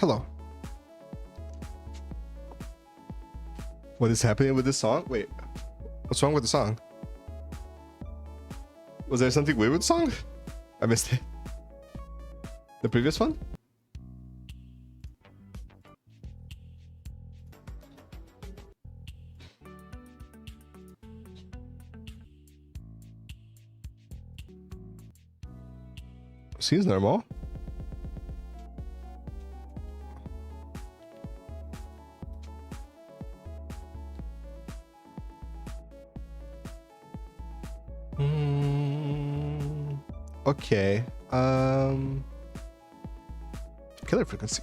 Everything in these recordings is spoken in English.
hello. What is happening with this song? Wait, what's wrong with the song? Was there something weird with the song? I missed it. The previous one? Seems normal. Okay. Killer frequency.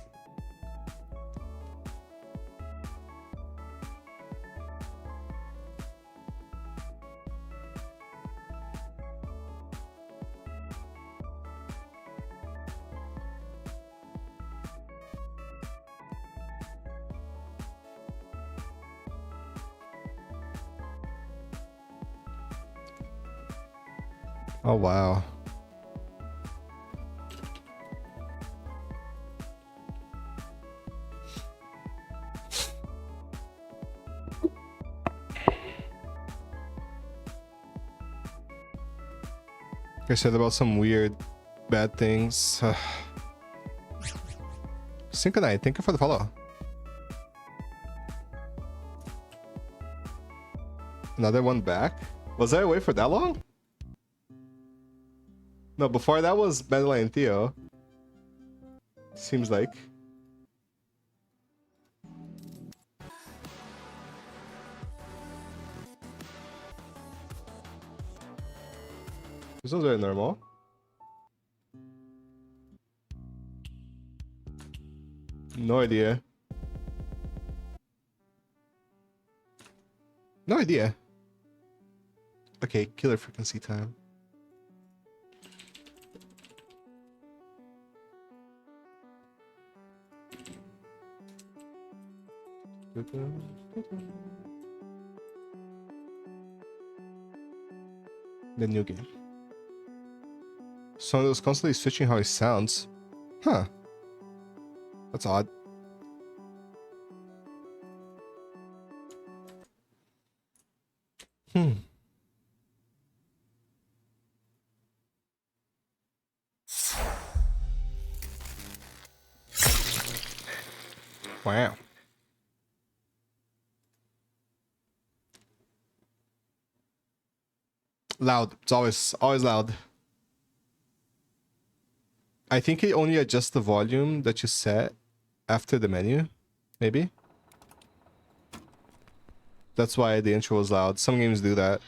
Oh wow. I said about some weird bad things. Synchronite, thank you for the follow. Another one back? Was I away for that long? No, before that was Madeline and Theo. Seems like. This one's very normal. No idea. No idea. Okay, killer frequency time. The new game. So it was constantly switching how it sounds. Huh. That's odd. Wow. Loud. It's always loud. I think it only adjusts the volume that you set after the menu, maybe. That's why the intro was loud. Some games do that.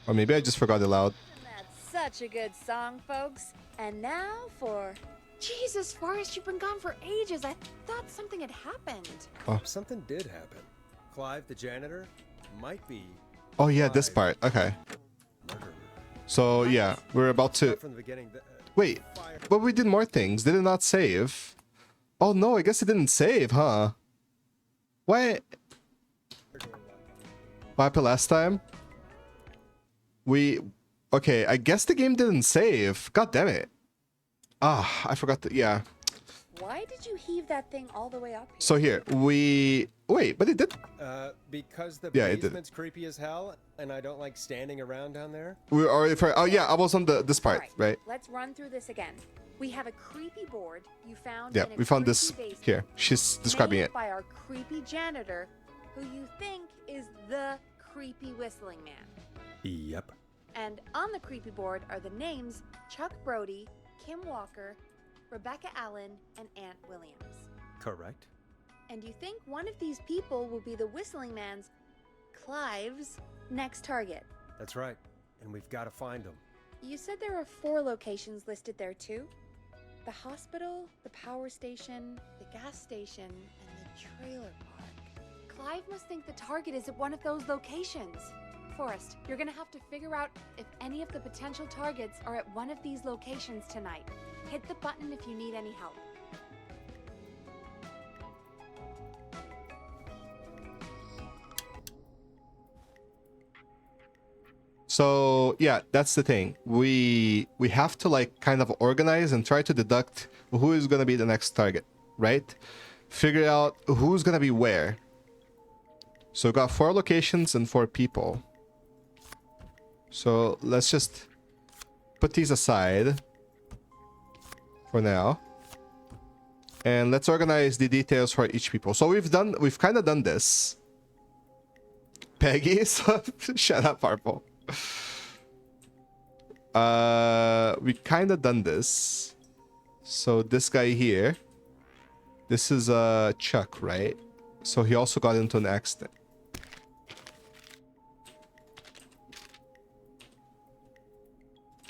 Or maybe I just forgot it loud. That's such a good song, folks. And now for... Jesus, Forrest, you've been gone for ages. I thought something had happened. Oh. Something did happen. Clive, the janitor, might be... Oh yeah, this part. Okay. murderer. So yeah, we're about to... From the beginning, Wait, but we did more things. Did it not save? Oh no, I guess it didn't save, huh? What? What happened last time? Okay, I guess the game didn't save. God damn it. Ah, I forgot that. Yeah. Why did you heave that thing all the way up here? So here, wait, but it did. because the Yeah, it did. basement's creepy as hell, and I don't like standing around down there. We already for. Oh yeah, I was on this part, right? Let's run through this again. We have a creepy board you found. Yeah, in a we found this creepy basement here. She's describing made it. by our creepy janitor, who you think is the creepy whistling man. Yep. And on the creepy board are the names Chuck Brody, Kim Walker, Rebecca Allen, and Aunt Williams. Correct. And you think one of these people will be the whistling man's, Clive's, next target. That's right. And we've got to find him. You said there are 4 locations listed there too? The hospital, the power station, the gas station, and the trailer park. Clive must think the target is at one of those locations. Forrest, you're gonna have to figure out if any of the potential targets are at one of these locations tonight. Hit the button if you need any help. So yeah, that's the thing. We have to like kind of organize and try to deduct who is gonna be the next target, right? Figure out who's gonna be where. So we've got 4 locations and 4 people. So let's just put these aside for now. And let's organize the details for each people. So we've kind of done this. Peggy, shut up, Purple. We kind of done this. So this guy here, this is Chuck, right? So he also got into an accident.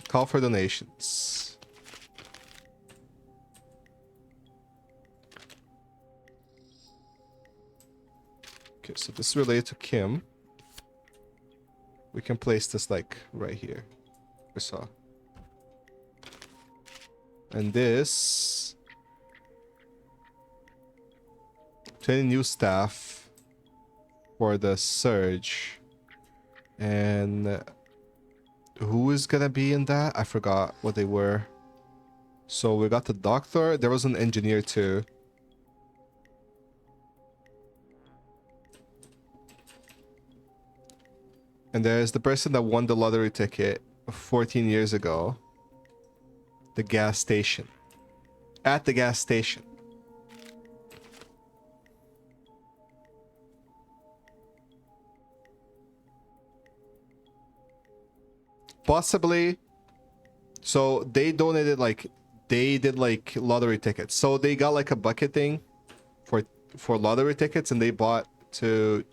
Call for donations. Okay, so this is related to Kim. We can place this like right here. We saw. And this to any new staff for the surge. And who is gonna be in that? I forgot what they were. So we got the doctor. There was an engineer too. And there's the person that won the lottery ticket 14 years ago. The gas station. At the gas station. Possibly. So they donated like they did like lottery tickets. So they got like a bucket thing for lottery tickets and they bought to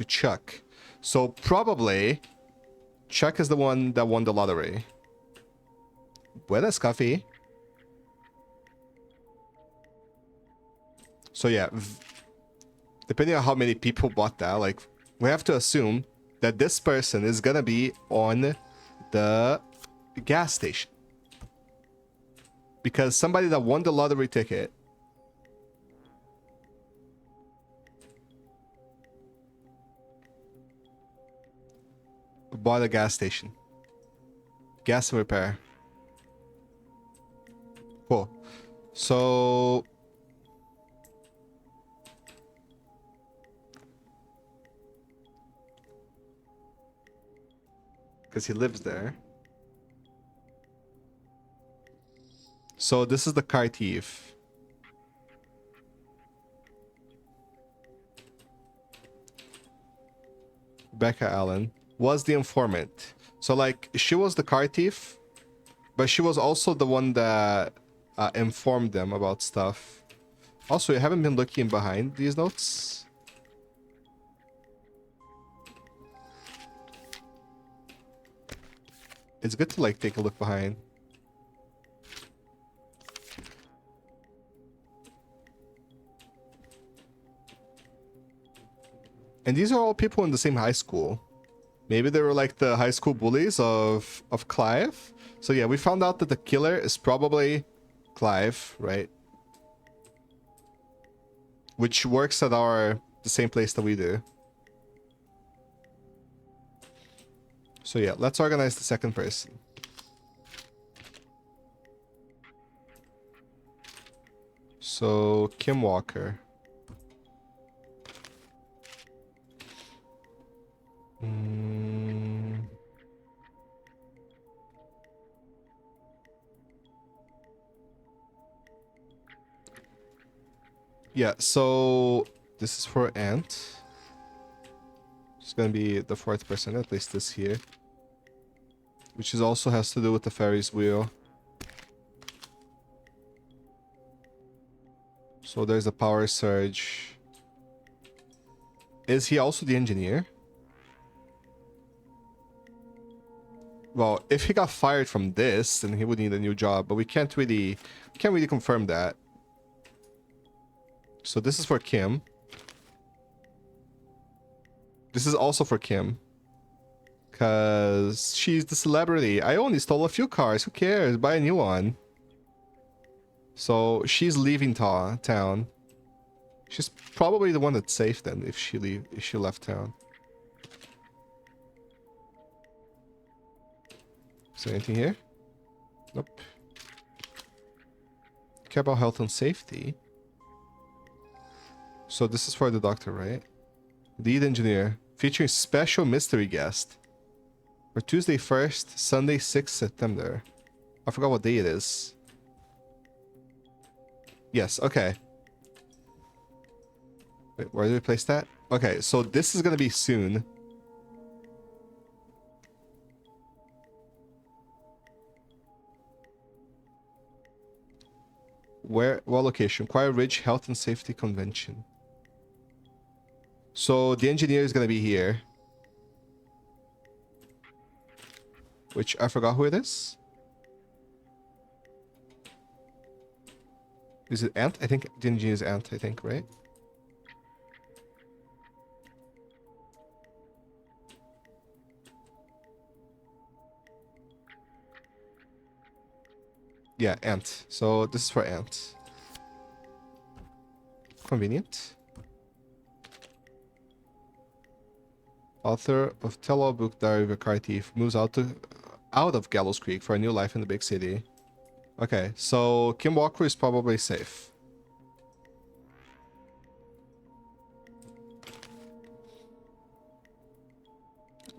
Chuck. So probably Chuck is the one that won the lottery. Buenas, coffee. So yeah, depending on how many people bought that, like we have to assume that this person is gonna be on the gas station. Because somebody that won the lottery ticket bought a gas station. Gas and repair. Cool. So because he lives there. So this is the car thief. Becca Allen was the informant. So like she was the car thief, but she was also the one that informed them about stuff. Also, you haven't been looking behind these notes? It's good to like take a look behind. And these are all people in the same high school. Maybe they were like the high school bullies of Clive. So yeah, we found out that the killer is probably Clive, right? Which works at the same place that we do. So yeah, let's organize the second person. So Kim Walker. Yeah, so this is for Ant. It's gonna be the 4th person, at least this here. Which is also has to do with the Ferris wheel. So there's a power surge. Is he also the engineer? Well, if he got fired from this, then he would need a new job, but we can't really confirm that. So this is for Kim. This is also for Kim. Because she's the celebrity. I only stole a few cars. Who cares? Buy a new one. So she's leaving town. She's probably the one that's safe then if she left town. Is there anything here? Nope. Care about health and safety. So this is for the doctor, right? Lead engineer. Featuring special mystery guest. For Tuesday 1st, Sunday 6th September. I forgot what day it is. Yes, okay. Wait, where do we place that? Okay, so this is gonna be soon. Where? What location? Choir Ridge Health and Safety Convention. So the engineer is gonna be here. Which I forgot who it is. Is it Ant? I think the engineer is Ant, I think, right? Yeah, Ant. So this is for Ant. Convenient. Author of tell-all book Diary of a Car Thief moves out of Gallows Creek for a new life in the big city. Okay, so Kim Walker is probably safe.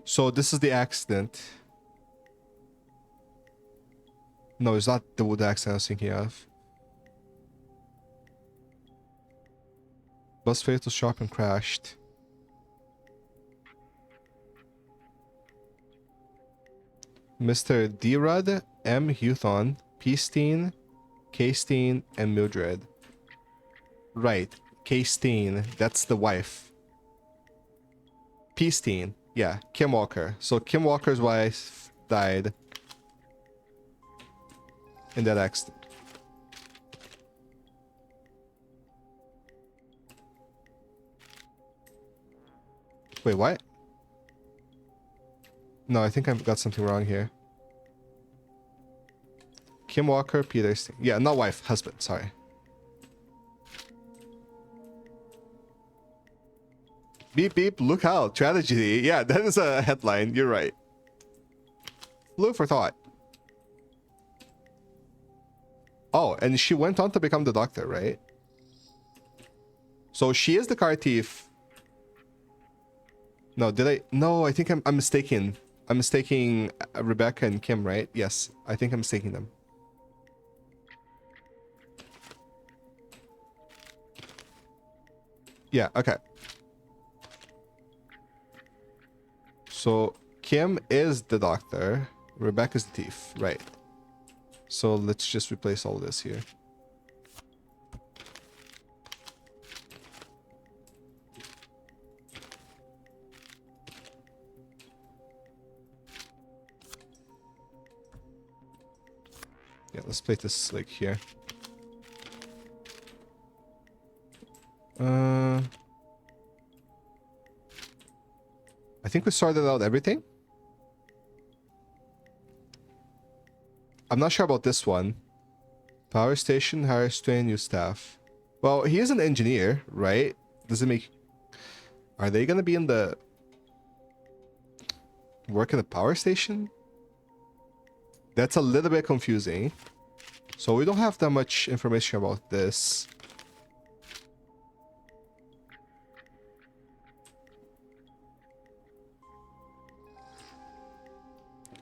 So this is the accident. No, it's not the wood accident I was thinking of. Bus failed to stop and crashed. Mr. D-Rud, M. Houthon, P-Steen, K-Steen, and Mildred. Right, K-Steen, that's the wife. P-Steen, yeah, Kim Walker. So Kim Walker's wife died in that accident. Wait, what? No, I think I've got something wrong here. Kim Walker, Peter Steen. Yeah, not wife, husband, sorry. Beep beep, look out, tragedy. Yeah, that is a headline, you're right. Food for thought. Oh, and she went on to become the doctor, right? So she is the car thief. No, did I? No, I think I'm mistaken. I'm mistaking Rebecca and Kim, right? Yes, I think I'm mistaking them. Yeah, okay. So Kim is the doctor. Rebecca's the thief, right? So let's just replace all this here. Yeah, let's place this like here. I think we sorted out everything. I'm not sure about this one. Power station hires 20 new staff. Well, he is an engineer, right? Does it make... Are they gonna be in the... work in the power station? That's a little bit confusing. So we don't have that much information about this.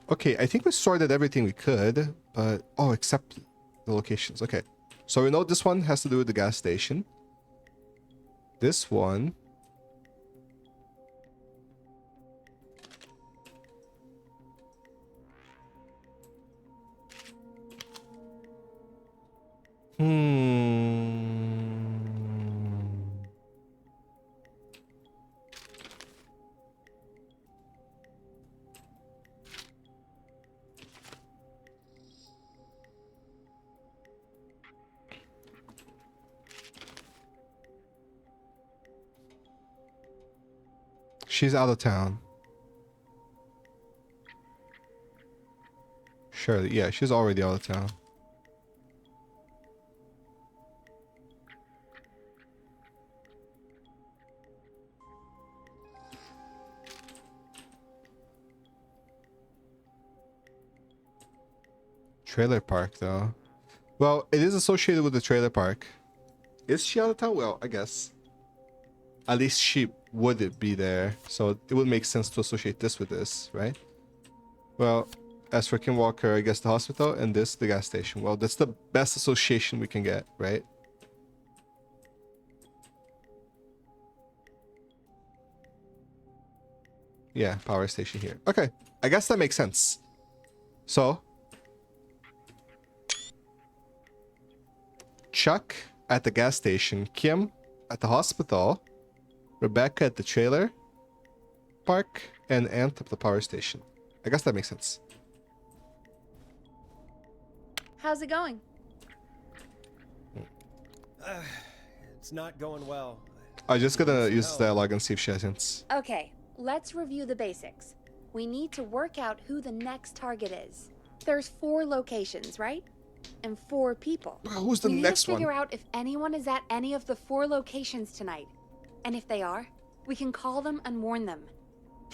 Okay, I think we sorted everything we could, but... Oh, except the locations. Okay. So we know this one has to do with the gas station. This one... She's out of town. Surely, yeah, she's already out of town. Trailer park, though. Well, it is associated with the trailer park. Is she out of town? Well, I guess. At least she would be there. So it would make sense to associate this with this, right? Well, as for Kim Walker, I guess the hospital and this, the gas station. Well, that's the best association we can get, right? Yeah, power station here. Okay, I guess that makes sense. So, Chuck at the gas station, Kim at the hospital, Rebecca at the trailer park, and Ant at the power station. I guess that makes sense. How's it going? It's not going well. I'm just gonna use Hell. dialogue and see if she has hints. Okay, let's review the basics. We need to work out who the next target is. There's 4 locations, right? And 4 people. Who's the we next need to one? figure out if anyone is at any of the 4 locations tonight. And if they are, we can call them and warn them.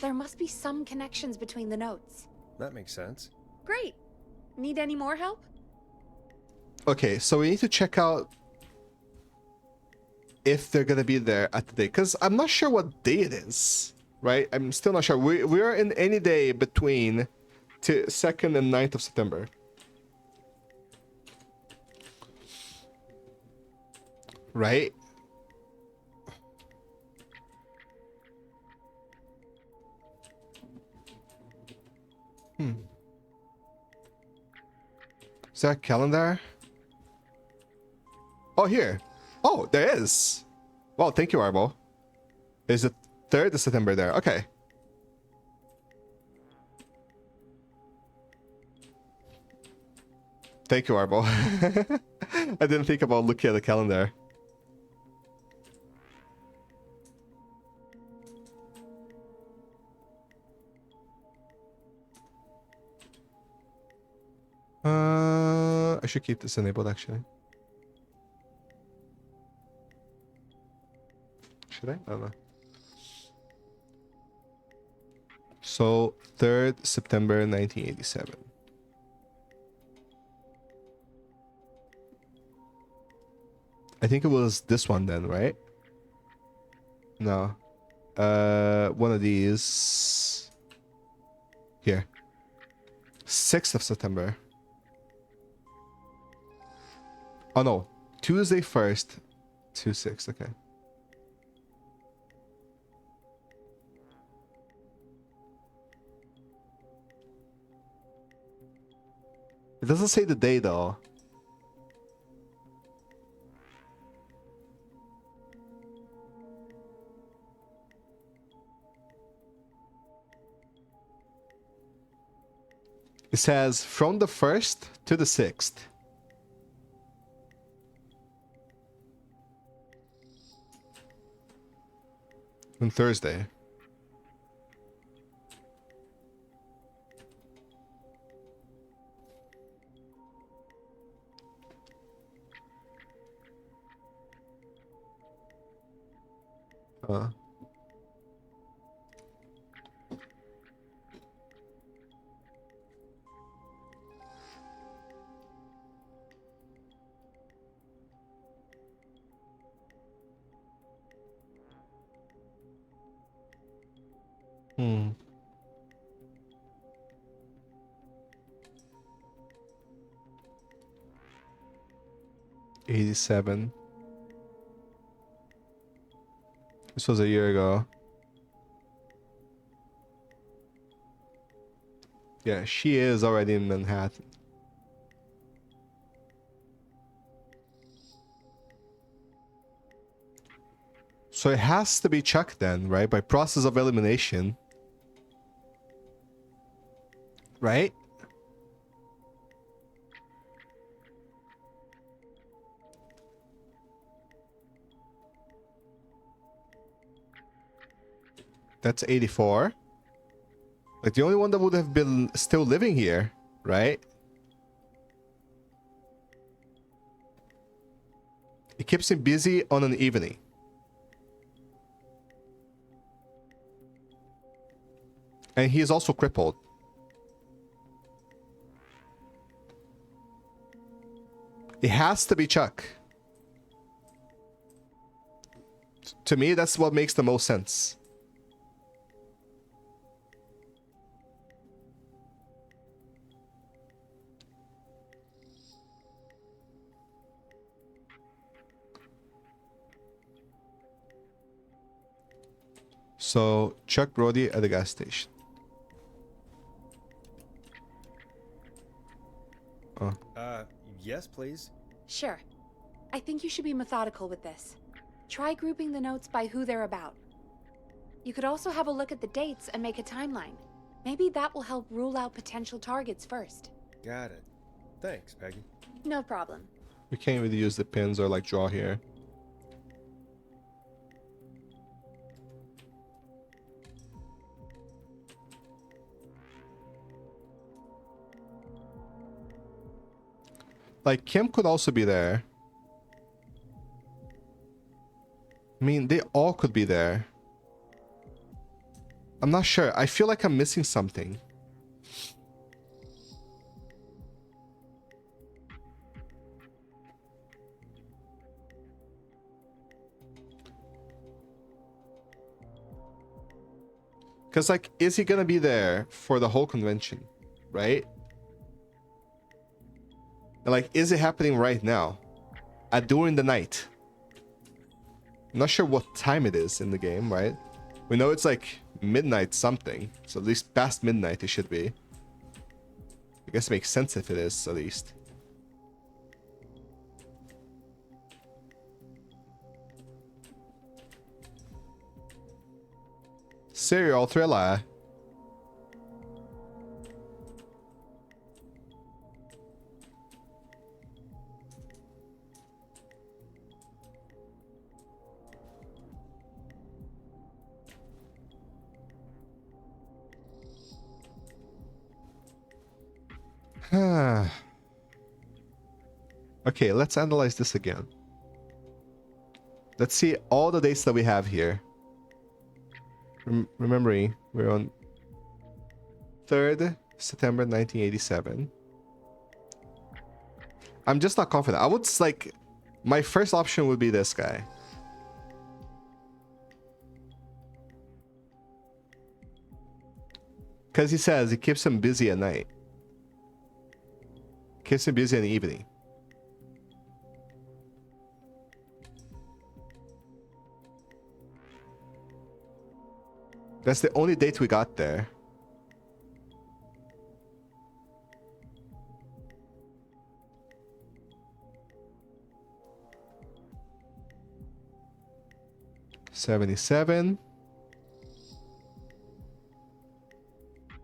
There must be some connections between the notes. That makes sense. Great. Need any more help? Okay, so we need to check out if they're gonna be there at the day, because I'm not sure what day it is, right? I'm still not sure. We are in any day between 2nd and 9th of September. Right? Is there a calendar? Oh, here. Oh, there is. Well, thank you, Arbo. Is it 3rd of September there? Okay. Thank you, Arbo. I didn't think about looking at the calendar. I should keep this enabled actually. Should I don't know. So 3rd September 1987. I think it was this one then, right? No. One of these here. 6th of September. Oh no, Tuesday 1st to 6th, okay. It doesn't say the day though. It says from the 1st to the 6th. On Thursday. Uh. Hmm. '87. This was a year ago. Yeah, she is already in Manhattan. So it has to be Chuck then, right? By process of elimination. Right? That's 84. Like the only one that would have been still living here, right? It keeps him busy on an evening. And he is also crippled. It has to be Chuck. To me, that's what makes the most sense. So, Chuck Brody at the gas station. Oh. Yes, please. Sure. I think you should be methodical with this. Try grouping the notes by who they're about. You could also have a look at the dates and make a timeline. Maybe that will help rule out potential targets first. Got it. Thanks, Peggy. No problem. We can't really use the pins or like draw here. Like, Kim could also be there. I mean, they all could be there. I'm not sure. I feel like I'm missing something. Because, like, is he gonna be there for the whole convention? Right? And, like, is it happening right now? During the night? I'm not sure what time it is in the game, right? We know it's like midnight something. So at least past midnight it should be. I guess it makes sense if it is, at least. Serial thriller. Okay, let's analyze this again. Let's see all the dates that we have here. Remembering, we're on 3rd September 1987. I'm just not confident. I would like, my first option would be this guy. Because he says it keeps him busy at night. Keeps him busy in the evening. That's the only date we got there. $77.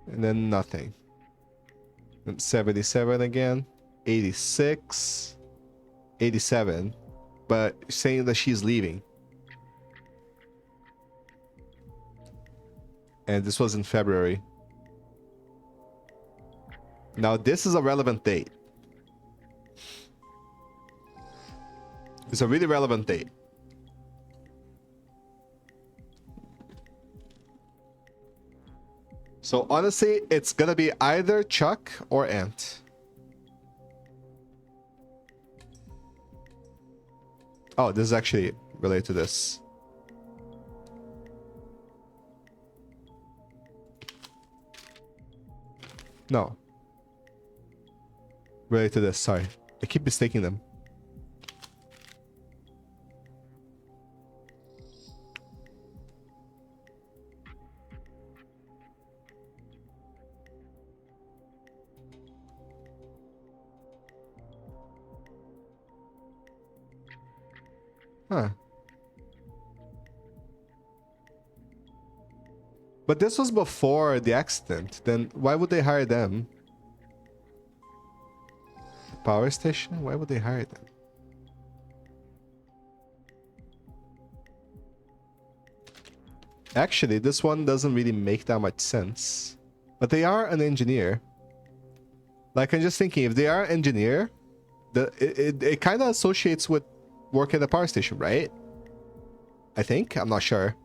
And then nothing. And 77 again. 86. 87. But saying that she's leaving. And this was in February. Now this is a relevant date. It's a really relevant date. So honestly, it's gonna be either Chuck or Ant. Oh, this is actually related to this. No. Related to this, sorry. I keep mistaking them. Huh. But this was before the accident. Then why would they hire them? Power station? Why would they hire them? Actually, this one doesn't really make that much sense. But they are an engineer. Like, I'm just thinking, if they are an engineer, it kind of associates with work at the power station, right? I think. I'm not sure.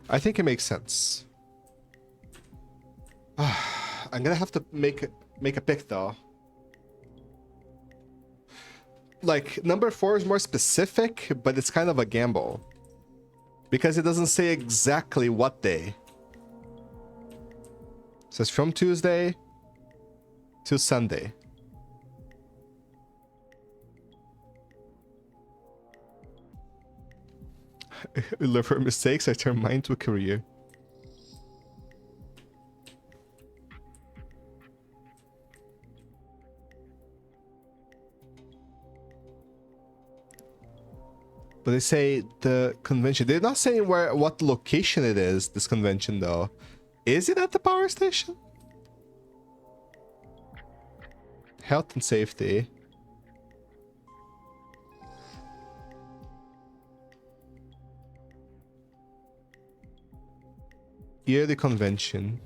I think it makes sense. I'm gonna have to make a pick though. Like number 4 is more specific, but it's kind of a gamble because it doesn't say exactly what day. It says from Tuesday to Sunday. Learn from mistakes, I turn mine to a career. But they say the convention. They're not saying what location it is, this convention though. Is it at the power station? Health and safety. Yearly convention.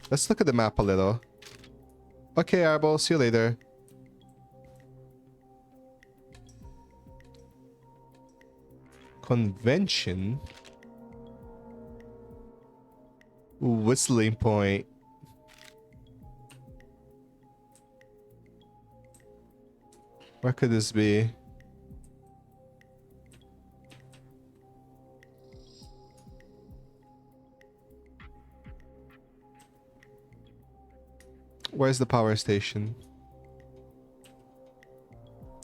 Let's look at the map a little. Okay, Arbol, see you later. Convention. Ooh, Whistling Point. Where could this be? Where's the power station?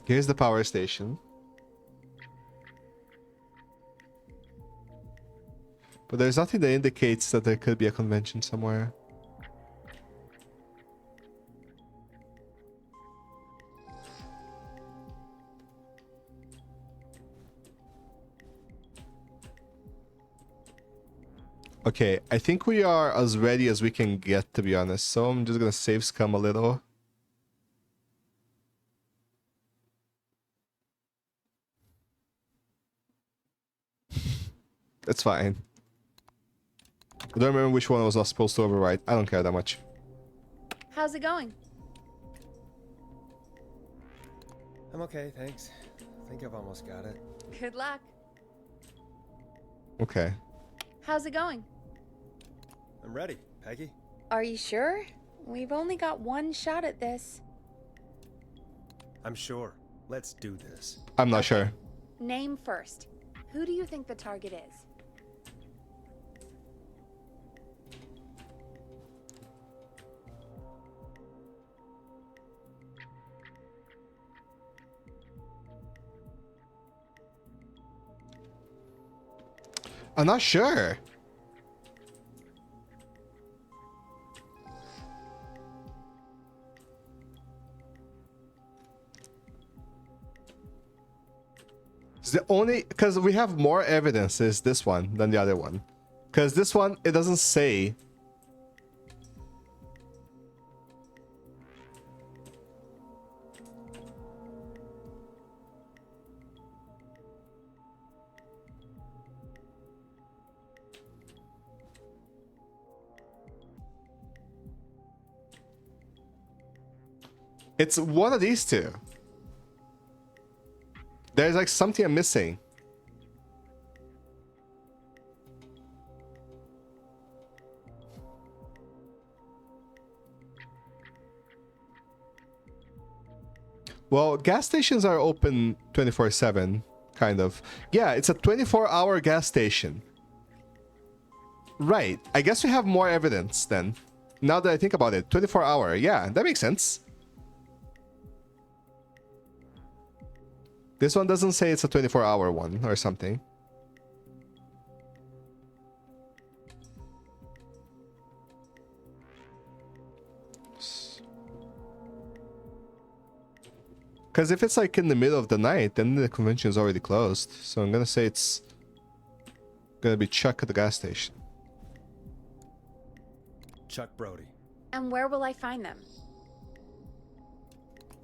Here's the power station. But there's nothing that indicates that there could be a convention somewhere. Okay, I think we are as ready as we can get, to be honest. So I'm just gonna save scum a little. That's fine. I don't remember which one was not supposed to overwrite. I don't care that much. How's it going? I'm okay, thanks. I think I've almost got it. Good luck. Okay. How's it going? I'm ready, Peggy. Are you sure? We've only got one shot at this. I'm sure. Let's do this. I'm not sure. Name first. Who do you think the target is? I'm not sure. It's the only, because we have more evidence is this one than the other one. Because this one, it doesn't say. It's one of these two. There's like something I'm missing. Well, gas stations are open 24/7, kind of. Yeah, it's a 24-hour gas station. Right. I guess we have more evidence then. Now that I think about it, 24-hour. Yeah, that makes sense. This one doesn't say it's a 24-hour one or something. Because if it's like in the middle of the night, then the convention is already closed. So I'm gonna say it's gonna be Chuck at the gas station. Chuck Brody. And where will I find them?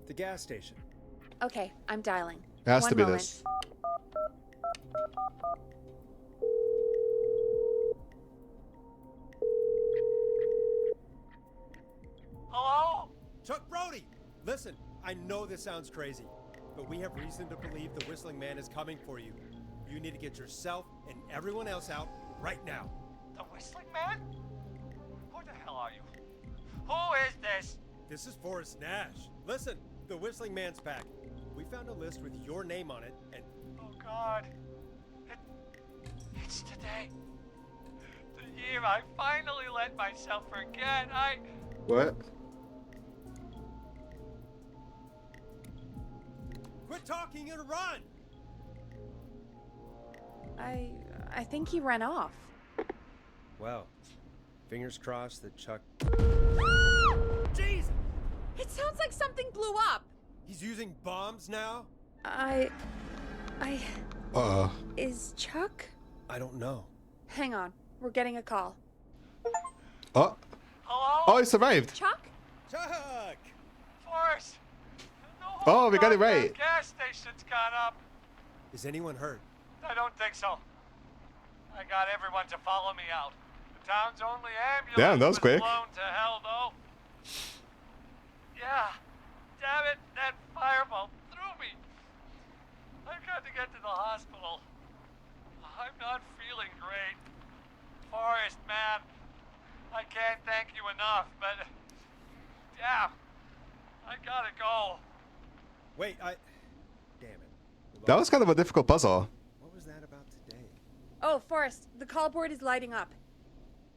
The gas station. Okay, I'm dialing. It has One to be moment. this. Hello? Chuck Brody! Listen, I know this sounds crazy, but we have reason to believe the Whistling Man is coming for you. You need to get yourself and everyone else out right now. The Whistling Man? Who the hell are you? Who is this? This is Forrest Nash. Listen, the Whistling Man's back. We found a list with your name on it, and Oh God. It's today. The year I finally let myself forget. What? quit talking and run! I think he ran off. Well, fingers crossed that Chuck... Jeez! It sounds like something blew up. He's using bombs now? Is Chuck? I don't know. Hang on. We're getting a call. Oh. Hello? Oh, he survived. Chuck? Chuck! Forrest. The Oh, we got it goddamn right. Gas station's gone up. Is anyone hurt? I don't think so. I got everyone to follow me out. The town's only ambulance Damn, that was quick. blown to hell, though. Yeah. Damn it, that fireball threw me. I've got to get to the hospital. I'm not feeling great. Forrest, man. I can't thank you enough, but... Damn. I gotta go. Wait, Damn it. That was kind of a difficult puzzle. What was that about today? Oh, Forrest, the call board is lighting up.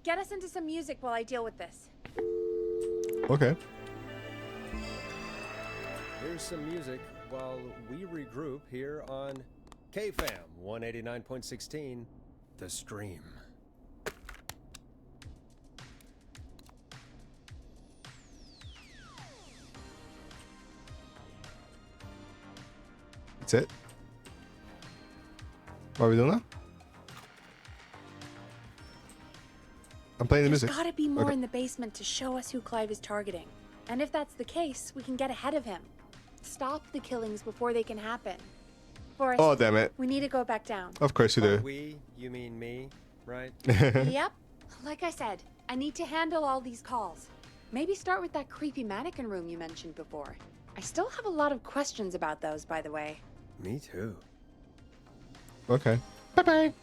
Get us into some music while I deal with this. Okay. Here's some music while we regroup here on KFAM 189.16, The Stream. That's it. What are we doing now? I'm playing the There's music. gotta be more Okay. in the basement to show us who Clive is targeting. And if that's the case, we can get ahead of him. Stop the killings before they can happen. Forrest, Oh, damn it. we need to go back down. Of course you By do. we, you mean me, right? Yep. Like I said, I need to handle all these calls. Maybe start with that creepy mannequin room you mentioned before. I still have a lot of questions about those, by the way. Me too. Okay. Bye-bye.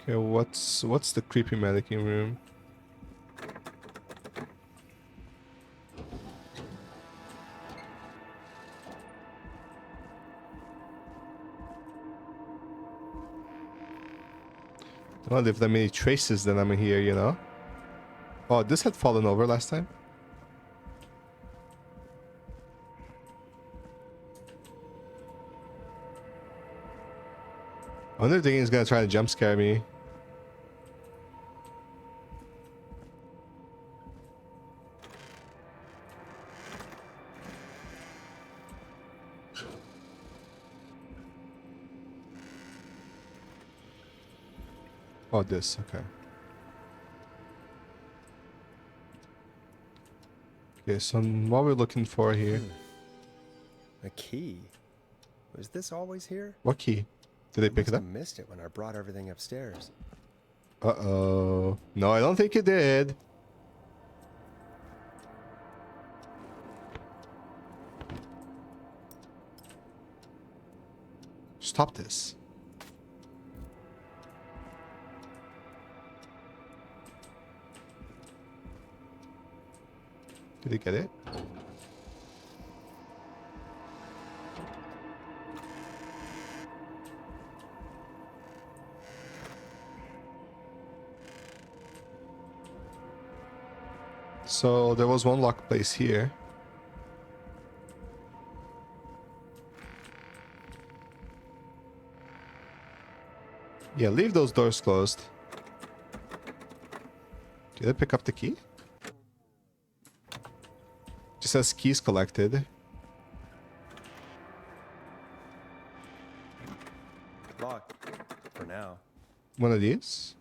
Okay, what's the creepy mannequin room? I don't leave that many traces that I'm here, you know? Oh, this had fallen over last time. I wonder if the game's gonna try to jump scare me. Oh, this, okay. Okay, so what we're looking for here. A key. Was this always here? What key? Did they pick must it up? have missed it when I brought everything upstairs. Uh-oh. No, I don't think you did. Stop this. Did he get it? So there was one lock place here. Yeah, leave those doors closed. Did I pick up the key? Just says keys collected. locked. For now. One of these?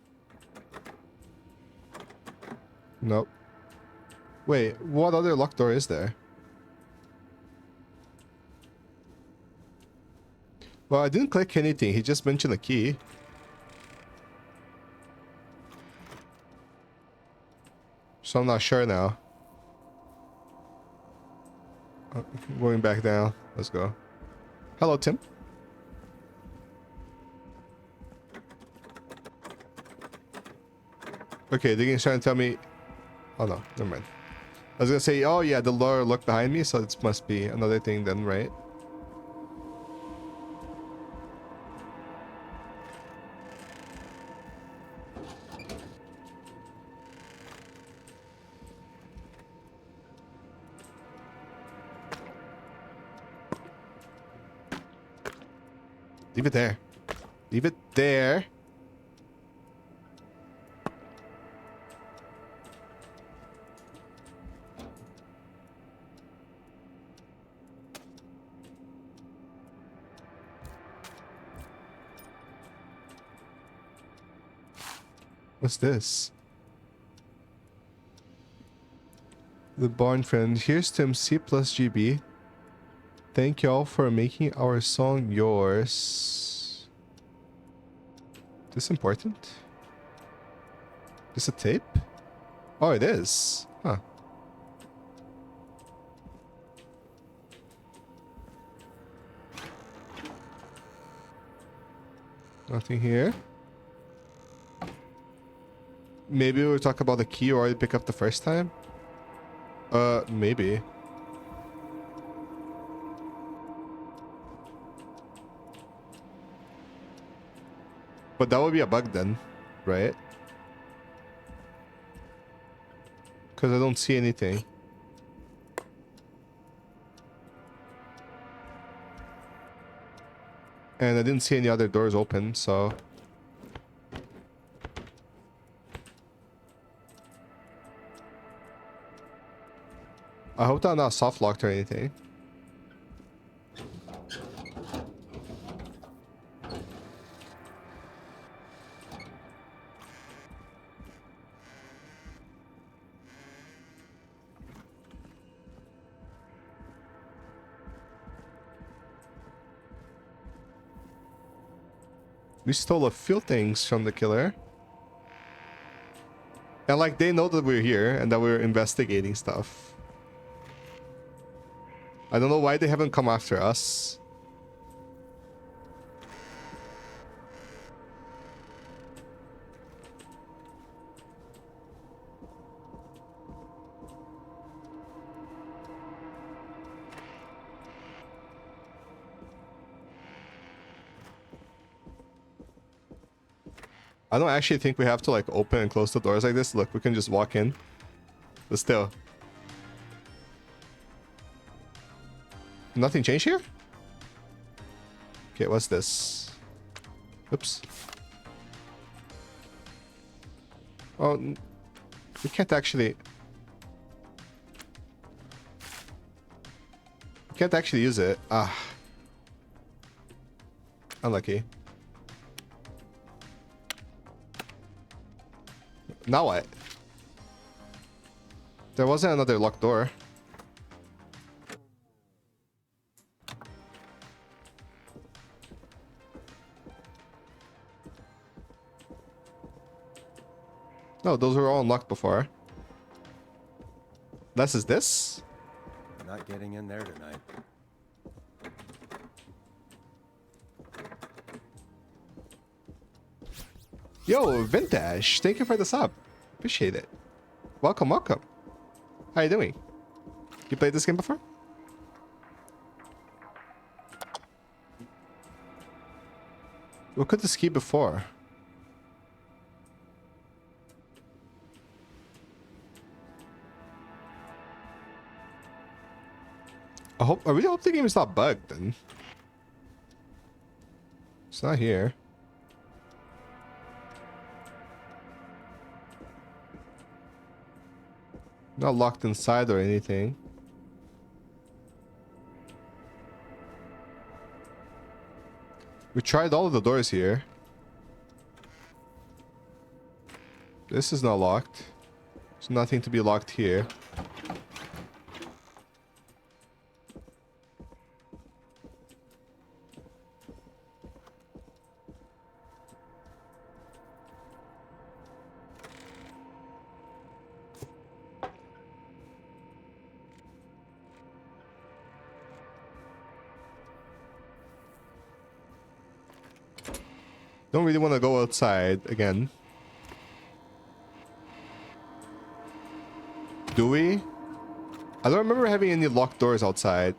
Nope. Wait, what other locked door is there? Well, I didn't click anything. He just mentioned a key. So I'm not sure now. Going back down. Let's go. Hello, Tim. Okay, they're trying to tell me... Oh no, never mind. I was gonna say, oh yeah, the lure looked behind me, so it must be another thing then, right? Leave it there. Leave it there. What's this? The barn friend. Here's Tim C plus GB. Thank y'all for making our song yours. This important? This a tape? Oh, it is. Huh. Nothing here. Maybe we'll talk about the key or I pick up the first time. Maybe. But that would be a bug then, right? Because I don't see anything. And I didn't see any other doors open, so... I hope that not soft locked or anything. We stole a few things from the killer. And like they know that we're here and that we're investigating stuff. I don't know why they haven't come after us. I don't actually think we have to like open and close the doors like this. Look, we can just walk in. But still. Nothing changed here? Okay, what's this? Oops. Oh, we can't actually... We can't actually use it. Ah. Unlucky. Now what? There wasn't another locked door. No, those were all unlocked before. Less is this? Not getting in there tonight. Yo, Vintage, thank you for the sub. Appreciate it. Welcome, welcome. How you doing? You played this game before? What could this key before? I really hope the game is not bugged then. It's not here. Not locked inside or anything. We tried all of the doors here. This is not locked. There's nothing to be locked here. Don't really want to go outside again. Do we? I don't remember having any locked doors outside.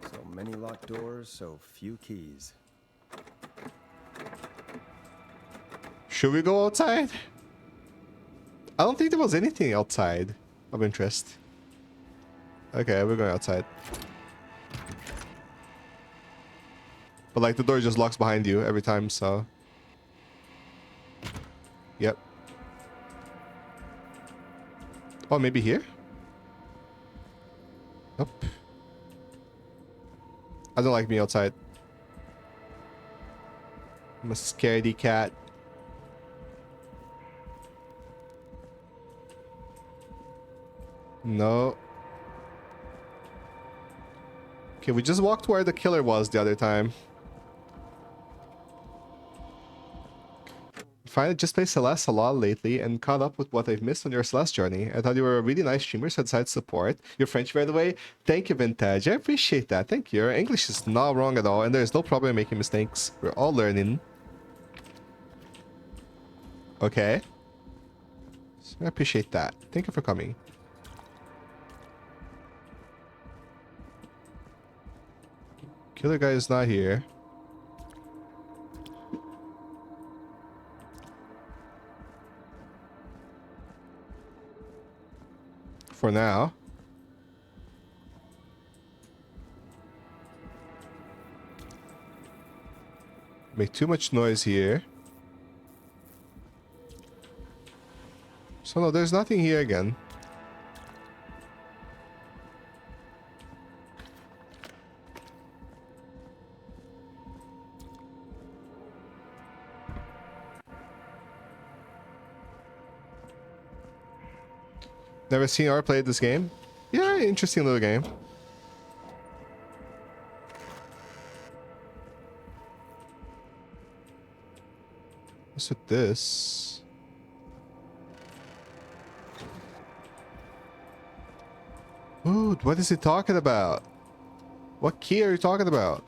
So many locked doors, so few keys. Should we go outside? I don't think there was anything outside of interest. Okay, we're going outside. But like the door just locks behind you every time, so... Yep. Oh, maybe here? Nope. I don't like being outside. I'm a scaredy cat. No. Okay, we just walked where the killer was the other time. Finally just played Celeste a lot lately and caught up with what I've missed on your Celeste journey. I thought you were a really nice streamer, so I decided to support. Your French, by the way. Thank you, Vintage. I appreciate that. Thank you. Your English is not wrong at all, and there's no problem making mistakes. We're all learning. Okay. So I appreciate that. Thank you for coming. Killer guy is not here. For now. Make too much noise here. So no, there's nothing here again. Never seen or played this game? Yeah, interesting little game. What's with this? Dude, what is he talking about? What key are you talking about?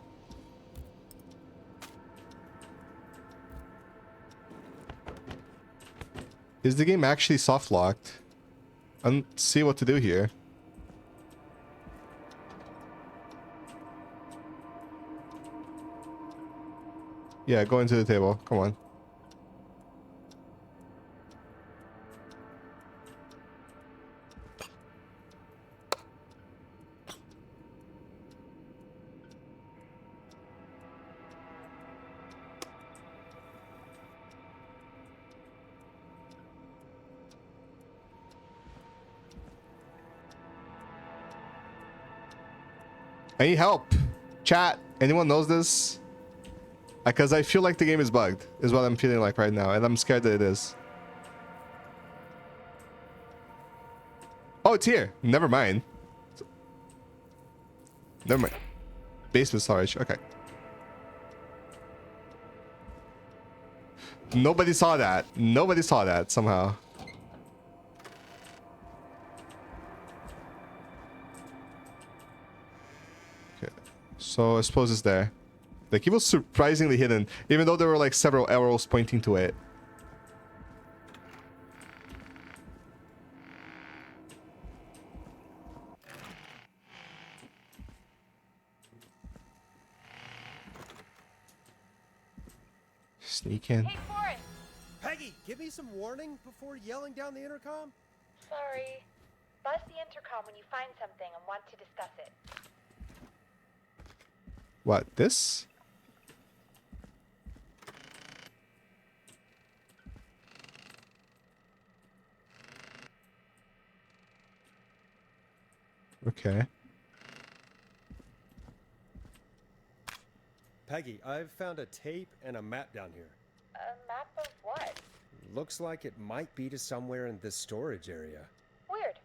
Is the game actually soft locked? I don't see what to do here. Yeah, go into the table. Come on. I need help. Chat, anyone knows this? Because I feel like the game is bugged, is what I'm feeling like right now, and I'm scared that it is. Oh, it's here. Never mind. Never mind. Basement storage. Okay. Nobody saw that. Nobody saw that somehow. Okay. So I suppose it's there. Like, it was surprisingly hidden, even though there were like several arrows pointing to it. Sneak in. Hey, Forrest! Peggy, give me some warning before yelling down the intercom. Sorry. Buzz the intercom when you find something and want to discuss it. What, this? Okay. Peggy, I've found a tape and a map down here. A map of what? Looks like it might be to somewhere in this storage area. Weird.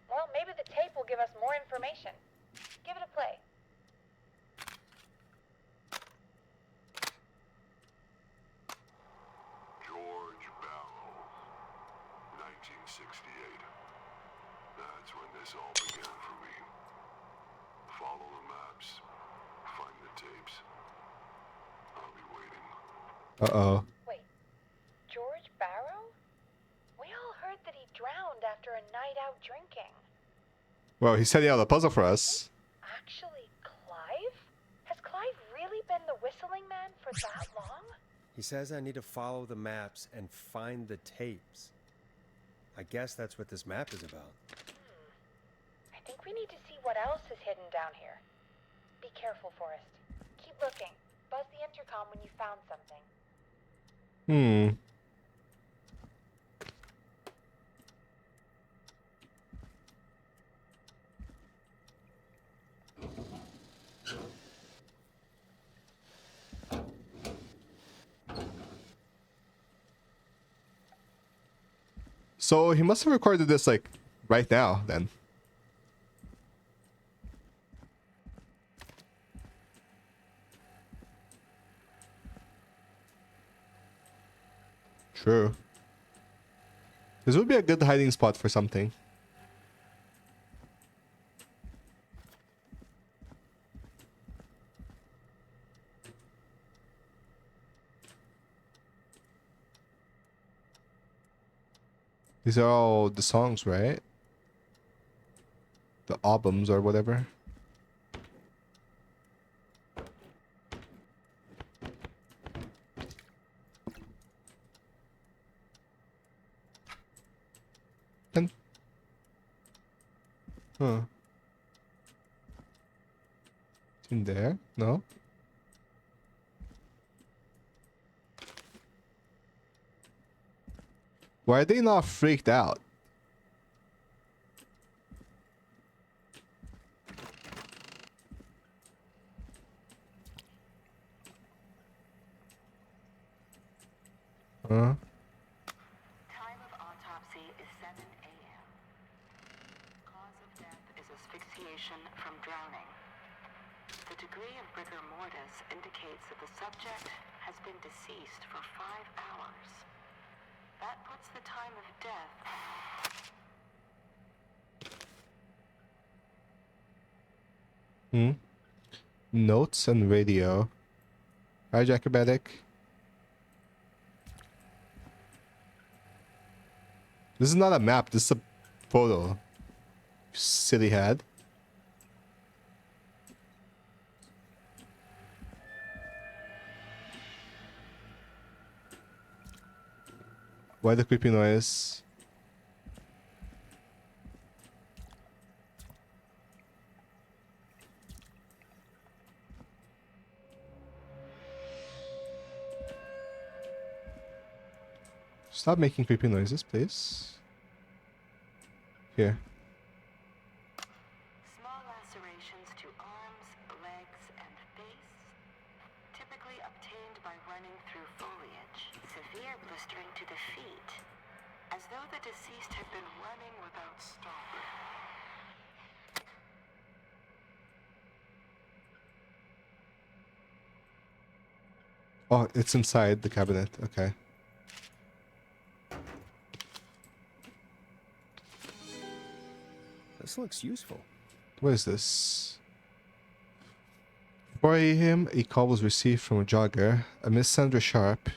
Well, maybe the tape will give us more information. Give it a play. George Barrow, 1968. That's when this all began for me. Follow the maps. Find the tapes. I'll be waiting. Uh-oh. Wait, George Barrow? We all heard that he drowned after a night out drinking. Well, he's setting out a puzzle for us. Actually, Clive? Has Clive really been the whistling man for that long? He says I need to follow the maps and find the tapes. I guess that's what this map is about. I think we need to see what else is hidden down here. Be careful, Forrest. Keep looking. Buzz the intercom when you found something. Hmm. So he must have recorded this like right now then. True. This would be a good hiding spot for something. These are all the songs, right? The albums or whatever. And huh. In there? No? Why are they not freaked out? Huh? Time of autopsy is 7 a.m. Cause of death is asphyxiation from drowning. The degree of rigor mortis indicates that the subject has been deceased for 5 hours. That puts the time of death. Notes and radio. Hi, Jacobatic. This is not a map. This is a photo. You silly head. Why the creepy noise? Stop making creepy noises, please. Here. Small lacerations to arms, legs, and face, typically obtained by running through foliage. Severe blistering to the feet, as though the deceased had been running without stopping. Oh, it's inside the cabinet. Okay. This looks useful. What is this? 4 a.m., a call was received from a jogger, a Miss Sandra Sharp,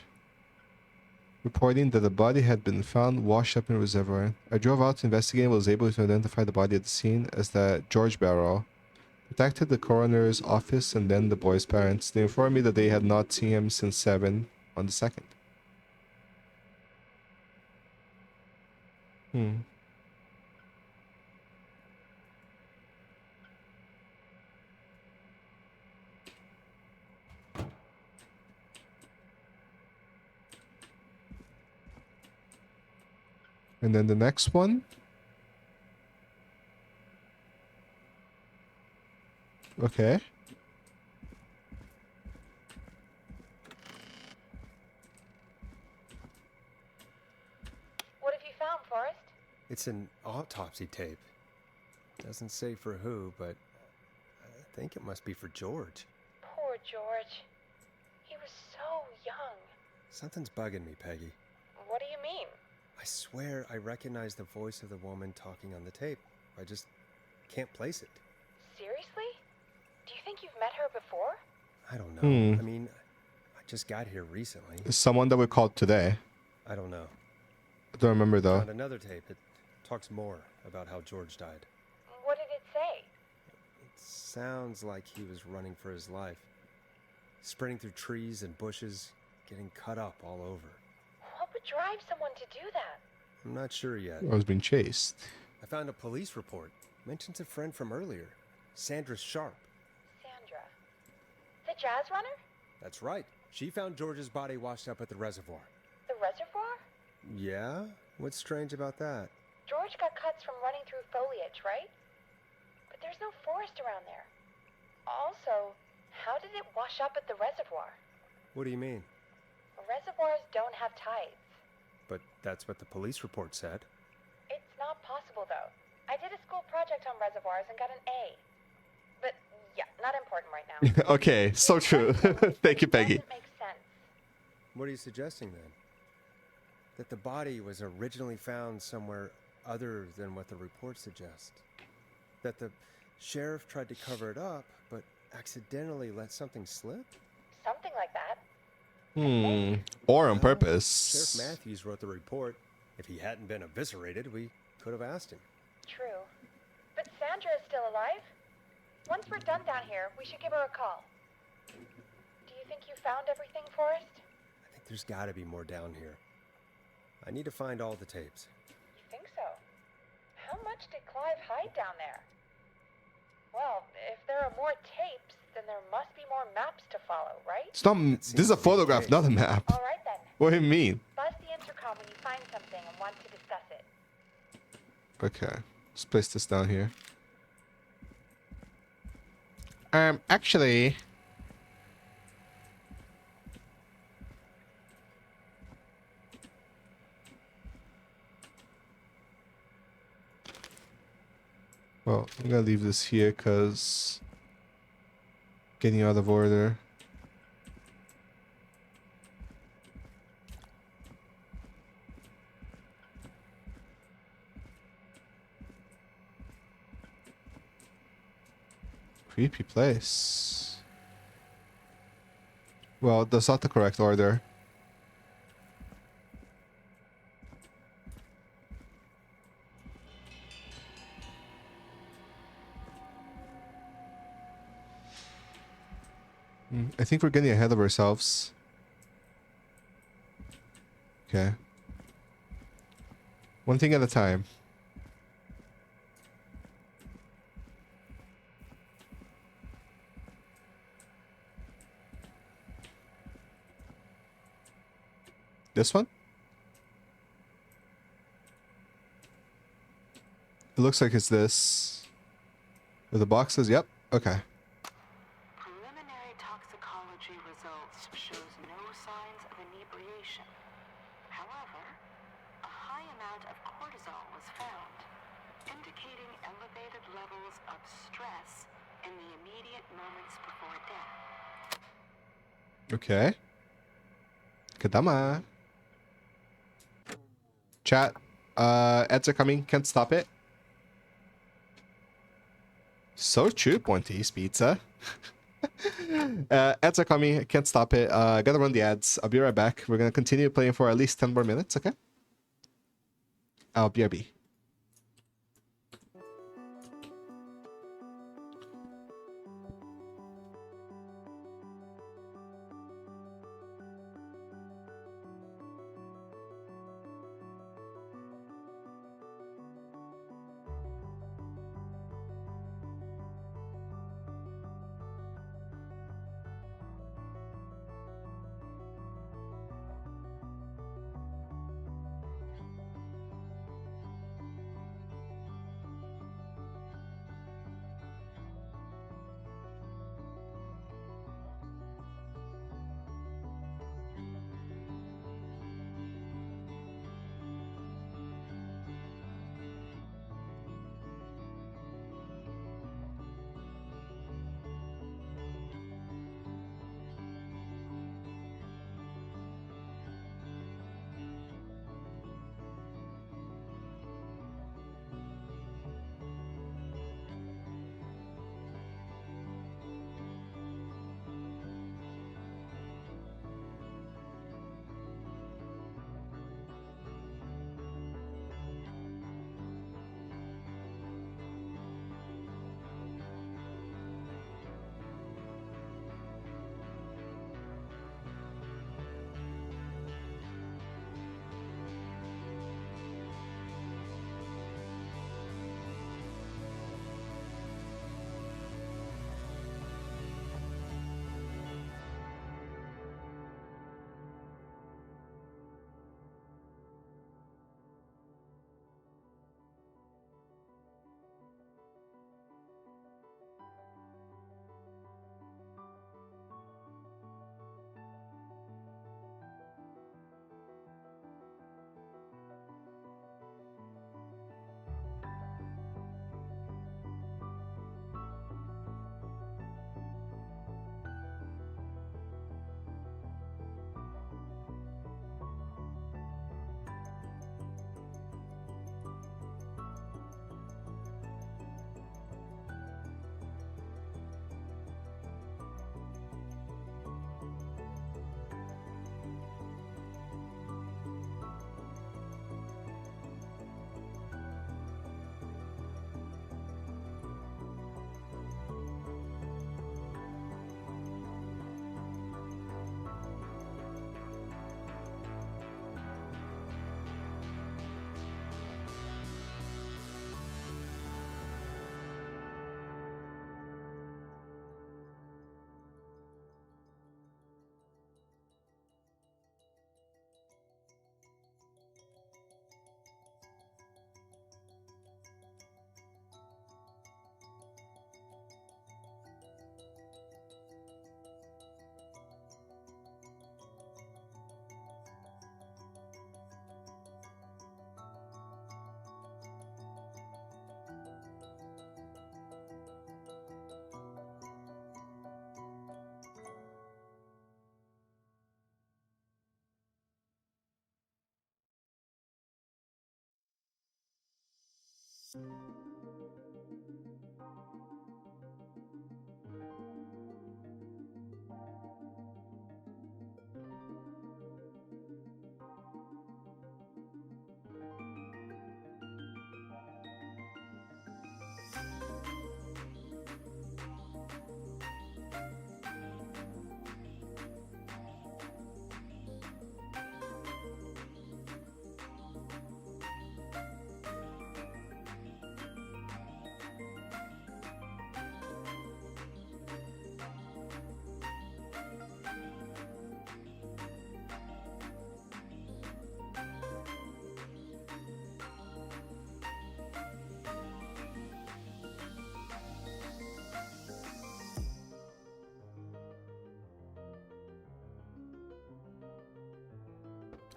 reporting that the body had been found washed up in a reservoir. I drove out to investigate and was able to identify the body at the scene as that George Barrow. Contacted the coroner's office and then the boy's parents. They informed me that they had not seen him since 7 on the 2nd. And then the next one. Okay. It's an autopsy tape. Doesn't say for who, but I think it must be for George. Poor George. He was so young. Something's bugging me, Peggy. What do you mean? I swear I recognize the voice of the woman talking on the tape. I just can't place it. Seriously? Do you think you've met her before? I don't know. I mean, I just got here recently. Someone that we called today. I don't know. I don't remember though. Found another tape. It talks more about how George died. What did it say? It sounds like he was running for his life. Sprinting through trees and bushes, getting cut up all over. What would drive someone to do that? I'm not sure yet. I was being chased. I found a police report. Mentions a friend from earlier. Sandra Sharp. Sandra. The jazz runner? That's right. She found George's body washed up at the reservoir. The reservoir? Yeah? What's strange about that? George got cuts from running through foliage, right? But there's no forest around there. Also, how did it wash up at the reservoir? What do you mean? Reservoirs don't have tides. But that's what the police report said. It's not possible, though. I did a school project on reservoirs and got an A. But, yeah, not important right now. Okay, so true. Thank you, Peggy. Doesn't make sense. What are you suggesting then? That the body was originally found somewhere other than what the report suggests? That the sheriff tried to cover it up, but accidentally let something slip? Something like that. Or on Well, purpose. Sheriff Matthews wrote the report. If he hadn't been eviscerated, we could have asked him. True. But Sandra is still alive? Once we're done down here, we should give her a call. Do you think you found everything, Forrest? I think there's got to be more down here. I need to find all the tapes. You think so? How much did Clive hide down there? Well, if there are more tapes, then there must be more maps to follow, right? It's not. This is a photograph, not a map. All right then. What do you mean? Buzz the intercom when you find something and want to discuss it. Okay, let's place this down here. Actually. Well, I'm gonna leave this here because getting out of order. Creepy place. Well, that's not the correct order. I think we're getting ahead of ourselves. Okay. One thing at a time. This one? It looks like it's this. With the boxes, yep. Okay. Preliminary toxicology results shows no signs of inebriation. However, a high amount of cortisol was found, indicating elevated levels of stress in the immediate moments before death. Okay. Kadama. Chat. Ads are coming. Can't stop it. So true, Pointies Pizza. Ads are coming. Can't stop it. Gotta run the ads. I'll be right back. We're gonna continue playing for at least 10 more minutes, okay? I'll BRB.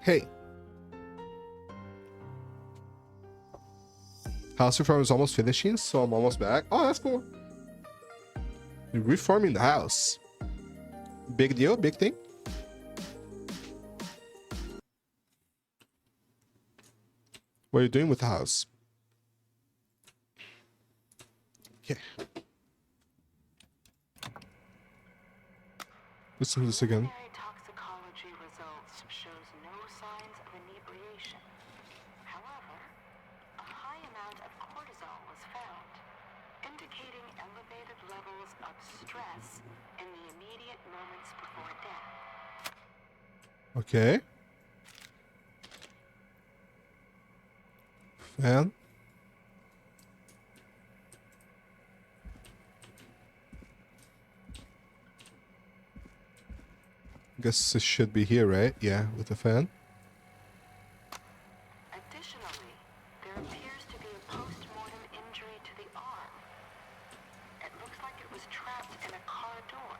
Hey. House reform is almost finishing, so I'm almost back. Oh, that's cool. You're reforming the house. Big deal, big thing. What are you doing with the house? Okay. Listen to this again. Preliminary toxicology results shows no signs of inebriation. However, a high amount of cortisol was found, indicating elevated levels of stress in the immediate moments before death. Okay. Fan. Guess it should be here, right? Yeah, with the fan. Additionally, there appears to be a post-mortem injury to the arm. It looks like it was trapped in a car door.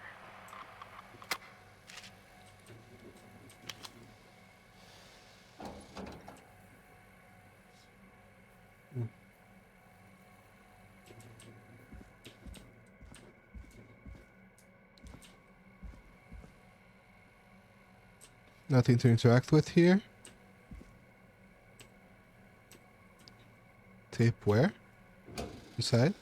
Nothing to interact with here. Tape where? Inside?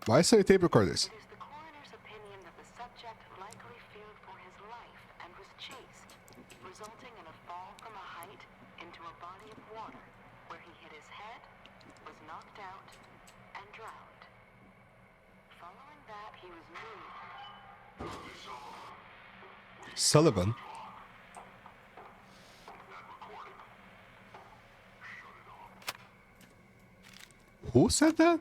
Why so many tape recorders? It is the coroner's opinion that the subject likely feared for his life and was chased, resulting in a fall from a height into a body of water, where he hit his head, was knocked out, and drowned. Following that, he was moved. Sullivan. Who said that?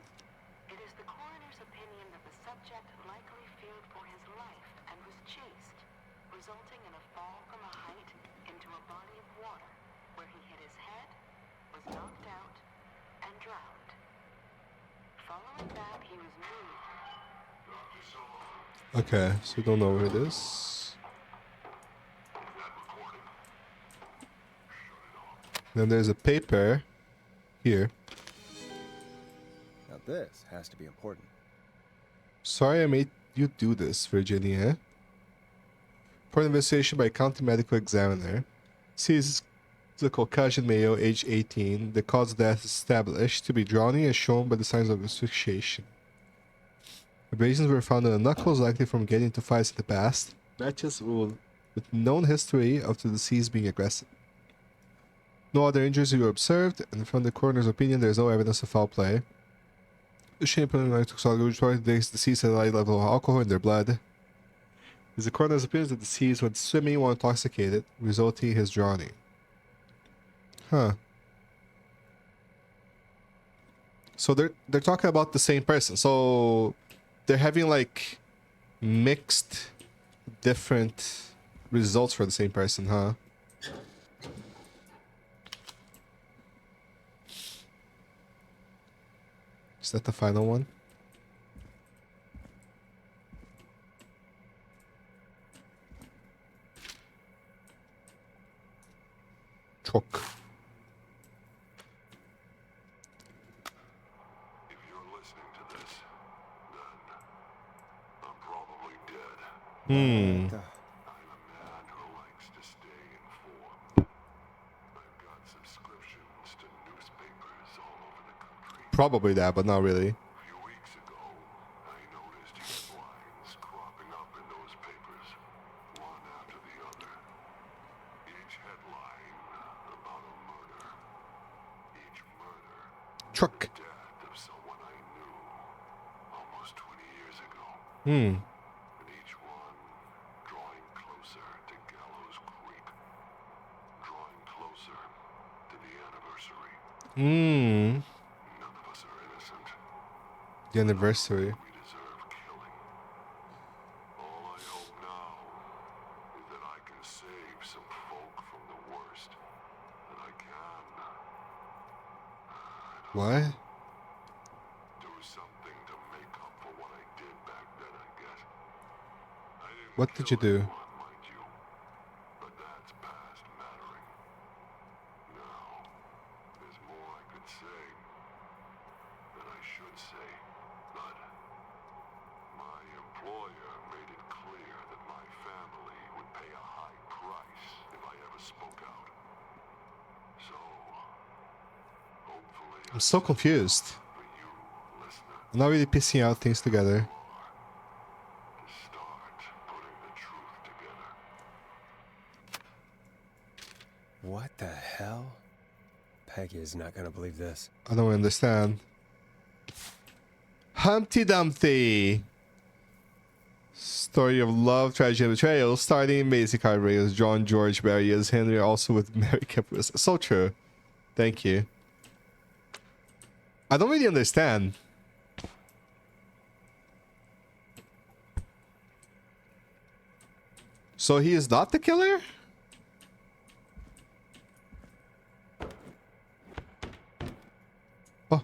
It is the coroner's opinion that the subject likely feared for his life and was chased, resulting in a fall from a height into a body of water, where he hit his head, was knocked out, and drowned. Following that, he was moved. Okay, so we don't know where it is. Then there's a paper here. Now this has to be important. Sorry I made you do this, Virginia. For an investigation by county medical examiner. Sees the Caucasian male, age 18. The cause of death is established to be drowning as shown by the signs of asphyxiation. Abrasions were found on the knuckles, likely from getting into fights in the past. Matches with known history of the deceased being aggressive. No other injuries were observed, and from the coroner's opinion, there is no evidence of foul play. The shame preliminary toxicology report the deceased had a high level of alcohol in their blood. It is the coroner's opinion that the deceased went swimming while intoxicated, resulting in his drowning. Huh. So they're talking about the same person. So they're having like mixed different results for the same person, huh? Is that the final one? Choke. If you're listening to this, then I'm probably dead. Duh. I'm a man who likes to stay informed. I've got subscriptions to newspapers all over Probably that, but not really. A few weeks ago, I noticed headlines cropping up in those papers, one after the other. Each headline about a murder. Each murder, Truck. the death of someone I knew almost 20 years ago. Hmm. And each one drawing closer to Gallows Creek. Drawing closer to the anniversary. Hmm. None of us are innocent. The anniversary. We deserve killing. All I hope now is that I can save some folk from the worst. That I can What? do something to make up for what I did back then, I guess. I didn't What did you kill do? anyone, mind you. But that's past mattering. Now, there's more I could say. That I should say. But my employer made it clear that my family would pay a high price if I ever spoke out. So, hopefully I'm so confused. for you, listener, I'm not really piecing out things together. to start putting the truth together. What the hell? Peggy is not gonna believe this. I don't understand. Humpty Dumpty. Story of love, tragedy, and betrayal, starting Maisie Cartwright as John George Barry as Henry, also with Mary Kipnis. So true. Thank you. I don't really understand. So he is not the killer? Oh,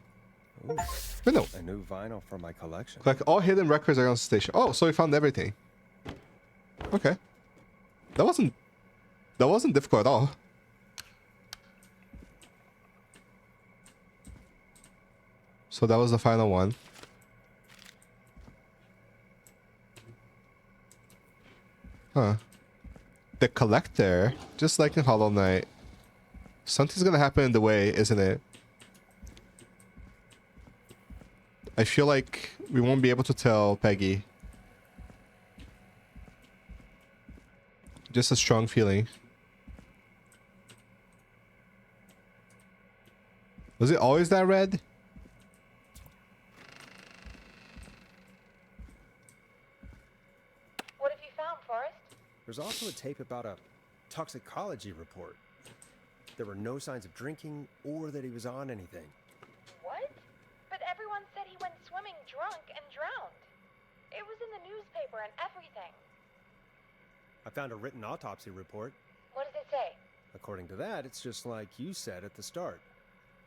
Ooh, but no. a new vinyl for my collection. Like all hidden records are on the station. Oh, so we found everything. Okay. That wasn't difficult at all. So that was the final one. Huh. The collector, just like in Hollow Knight. Something's gonna happen in the way, isn't it? I feel like we won't be able to tell Peggy. Just a strong feeling. Was it always that red? What have you found, Forrest? There's also a tape about a toxicology report. There were no signs of drinking or that he was on anything. What? But everyone said he went swimming drunk and drowned. It was in the newspaper and everything. I found a written autopsy report. What does it say? According to that, it's just like you said at the start.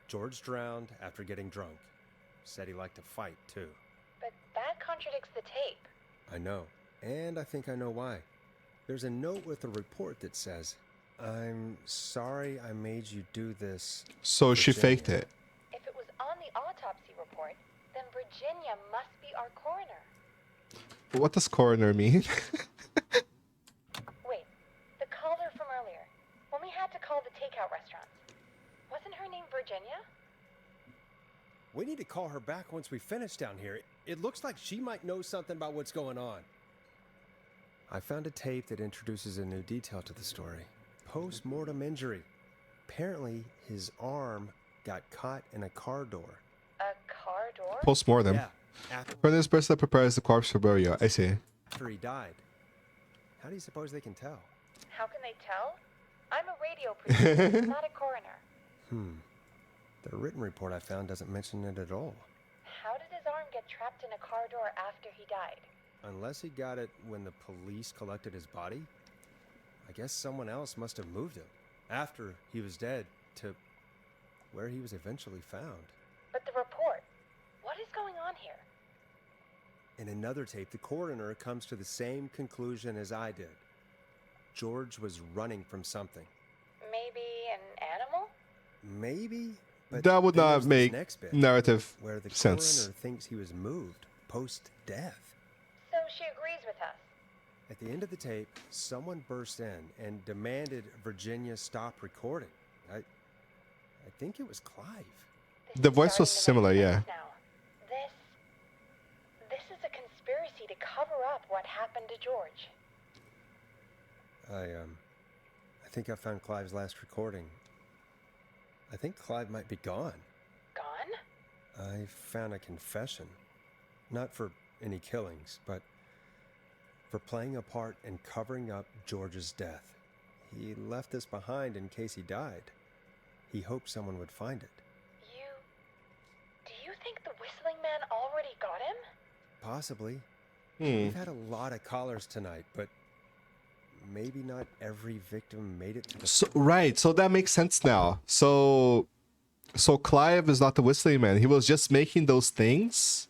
George drowned after getting drunk. Said he liked to fight, too. But that contradicts the tape. I know. And I think I know why. There's a note with a report that says, "I'm sorry I made you do this." So she Virginia. faked it. If it was on the autopsy report, then Virginia must be our coroner. What does coroner mean? Wait, the caller from earlier, when we had to call the takeout restaurants, wasn't her name Virginia? We need to call her back once we finish down here. It looks like she might know something about what's going on. I found a tape that introduces a new detail to the story. Post-mortem injury. Apparently, his arm got caught in a car door. A car door? Post-mortem. Yeah, after Coroner's person that prepares the corpse for burial. I see. he died. How do you suppose they can tell? How can they tell? I'm a radio producer, not a coroner. The written report I found doesn't mention it at all. How did his arm get trapped in a car door after he died? Unless he got it when the police collected his body? I guess someone else must have moved him after he was dead to where he was eventually found. But the report, what is going on here? In another tape, the coroner comes to the same conclusion as I did. George was running from something. Maybe an animal? Maybe? But That would then not there's this make next bit, narrative where the sense. coroner thinks he was moved post-death. So she agrees with us. At the end of the tape, someone burst in and demanded Virginia stop recording. I think it was Clive. This The is voice was starting to make similar, yeah. sense now. This is a conspiracy to cover up what happened to George. I think I found Clive's last recording. I think Clive might be gone. Gone? I found a confession. Not for any killings, but for playing a part in covering up George's death. He left this behind in case he died. He hoped someone would find it. Do you think the Whistling Man already got him? Possibly. Hmm. We've had a lot of callers tonight, but maybe not every victim made it to the... So right, so that makes sense now. So Clive is not the Whistling Man. He was just making those things.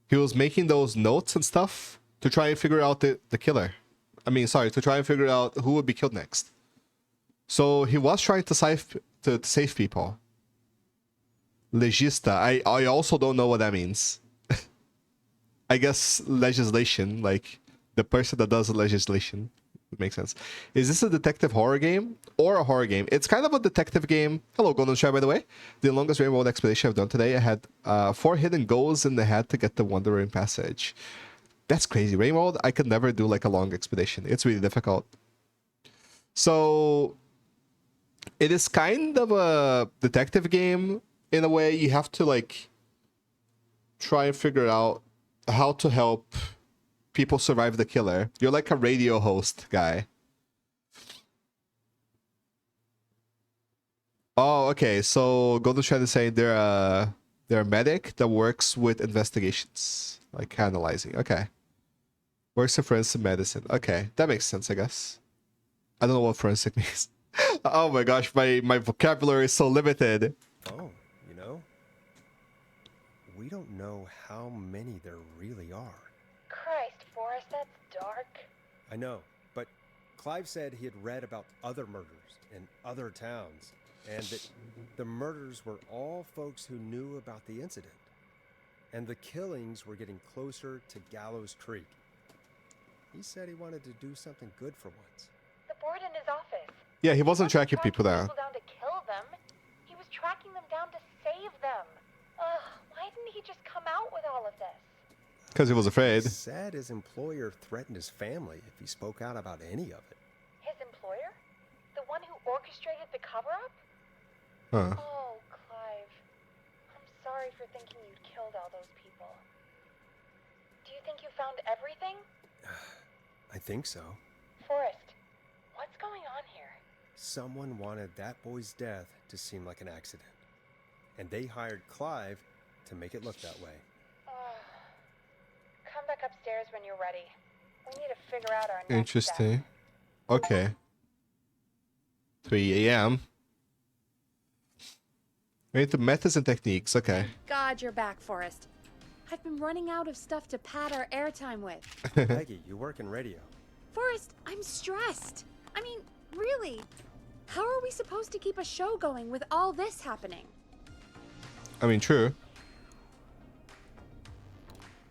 He was making those notes and stuff to try and figure out the killer. I mean, sorry, to try and figure out who would be killed next. So he was trying to save people. Legista. I also don't know what that means. I guess legislation, like the person that does the legislation. Makes sense. Is this a detective horror game or a horror game? It's kind of a detective game. Hello, Golden Shire, by the way. The longest rainbow expedition I've done today. I had 4 hidden goals in the head to get the Wandering Passage. That's crazy. Rainbow, I could never do like a long expedition. It's really difficult. So it is kind of a detective game in a way. You have to like try and figure out how to help people survive the killer. You're like a radio host guy. Oh, okay. So Golden Shine is saying they're a medic that works with investigations, like analyzing. Okay. Works in forensic medicine. Okay, that makes sense, I guess. I don't know what forensic means. Oh my gosh, my vocabulary is so limited. Oh, you know? We don't know how many there really are. Christ, Forrest, that's dark. I know, but Clive said he had read about other murders in other towns, and that the murders were all folks who knew about the incident. And the killings were getting closer to Gallows Creek. He said he wanted to do something good for once. The board in his office. Yeah, he wasn't tracking tracking people down. down to kill them. He was tracking them down to save them. Why didn't he just come out with all of this? Because he was afraid. He said his employer threatened his family if he spoke out about any of it. His employer? The one who orchestrated the cover-up? Huh. Oh, Clive. I'm sorry for thinking you'd killed all those people. Do you think you found everything? I think so. Forrest, what's going on here? Someone wanted that boy's death to seem like an accident. And they hired Clive to make it look that way. Come back upstairs when you're ready. We need to figure out our next Interesting. Okay. 3 a.m. Wait, the methods and techniques. Okay. God, you're back, Forrest. I've been running out of stuff to pad our airtime with. Peggy, you work in radio. Forrest, I'm stressed. I mean, really. How are we supposed to keep a show going with all this happening? I mean, true.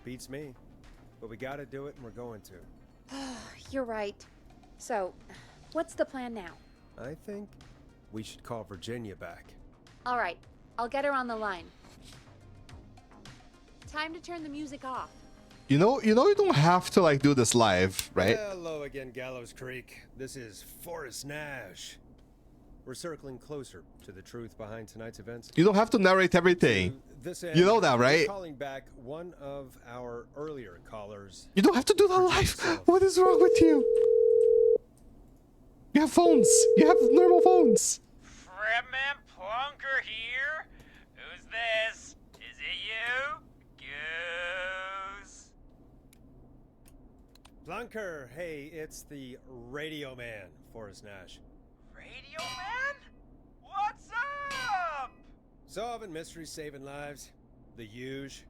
Beats me. But we gotta do it, and we're going to. You're right. So, what's the plan now? I think we should call Virginia back. All right, I'll get her on the line. Time to turn the music off. You know, you don't have to like do this live, right? Hello again, Gallows Creek. This is Forrest Nash. We're circling closer to the truth behind tonight's events. You don't have to narrate everything. To this end, You know that, right? we're calling back one of our earlier callers. You don't have to do that live. What is wrong with you? You have phones. You have normal phones. Fredman Plunker here? Who's this? Is it you? Goose? Plunker, hey, it's the Radio Man, Forrest Nash. Radio Man? What's up? Solving mysteries, saving lives. The huge.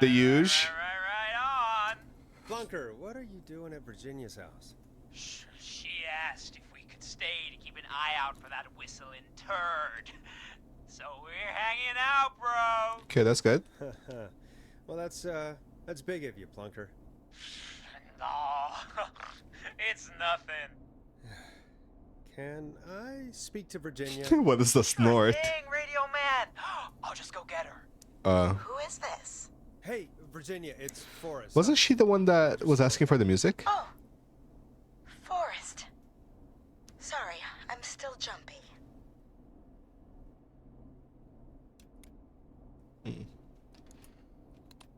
The huge. Right on. Plunker, what are you doing at Virginia's house? She asked if we could stay to keep an eye out for that whistling turd. So we're hanging out, bro. Okay, that's good. Well, that's big of you, No, it's nothing. Can I speak to Virginia? What is the snort? Dang, Radio Man! I'll just go get her. Who is this? Hey, Virginia, it's Forrest. Wasn't she the one that was asking for the music? Oh, Forrest. Sorry, I'm still jumpy.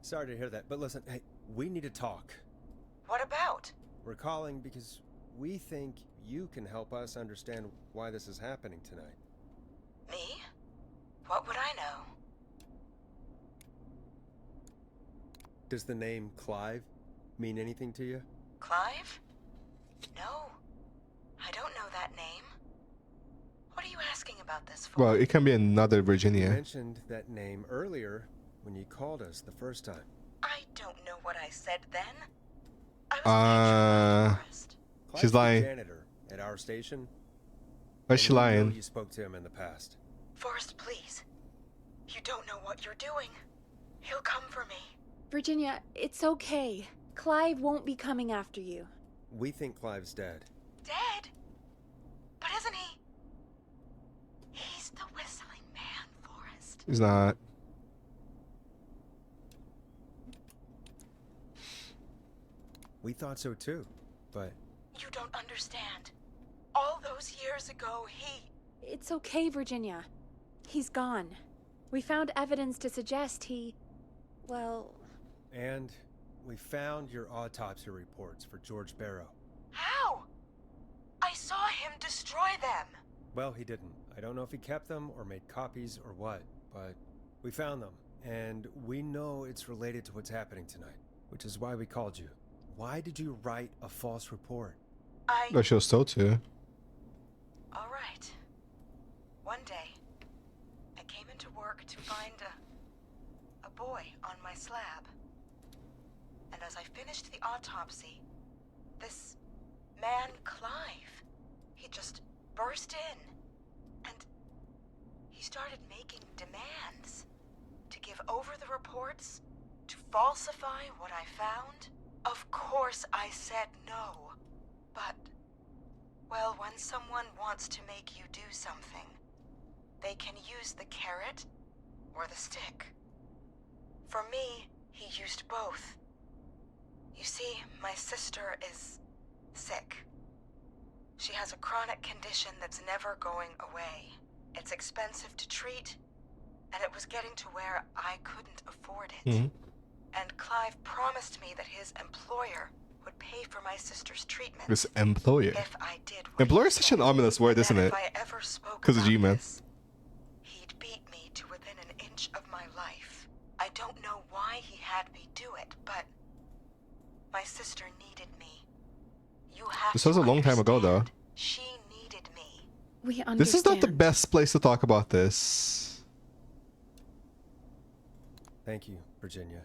Sorry to hear that, but listen, hey, we need to talk. What about? We're calling because we think you can help us understand why this is happening tonight. Me? What would I know? Does the name Clive mean anything to you? Clive? No. I don't know that name. What are you asking about this for? Well, it can be another You Virginia. mentioned that name earlier when you called us the first time. I don't know what I said then. I was naturally Forrest. Clive's She's the lying. janitor at our station. Why's she and we know lying? You spoke to him in the past. Forrest, please. You don't know what you're doing. He'll come for me. Virginia, it's okay. Clive won't be coming after you. We think Clive's dead. Dead? But isn't he? He's the whistling man, Forrest. He's not. We thought so too, but You don't understand. All those years ago, It's okay, Virginia. He's gone. We found evidence to suggest he... well... and we found your autopsy reports for George Barrow. How? I saw him destroy them. Well, he didn't. I don't know if he kept them or made copies or what, but we found them, and we know it's related to what's happening tonight, which is why we called you. Why did you write a false report? But she was told to. All right. One day, I came into work to find a boy on my slab. And as I finished the autopsy, this man, Clive, he just burst in. And he started making demands to give over the reports, to falsify what I found. Of course I said no. But, well, when someone wants to make you do something, they can use the carrot or the stick. For me, he used both. You see, my sister is sick. She has a chronic condition that's never going away. It's expensive to treat, and it was getting to where I couldn't afford it. And Clive promised me that his employer would pay for my sister's treatment. This employer. If I did what Employer he is such an said. ominous word, Then isn't it? If I ever spoke 'Cause of about G-Man. this, he'd beat me to within an inch of my life. I don't know why he had me do it, but my sister needed me. You have This to was a long time ago, though. understand. She needed me. We understand. This is not the best place to talk about this. Thank you, Virginia.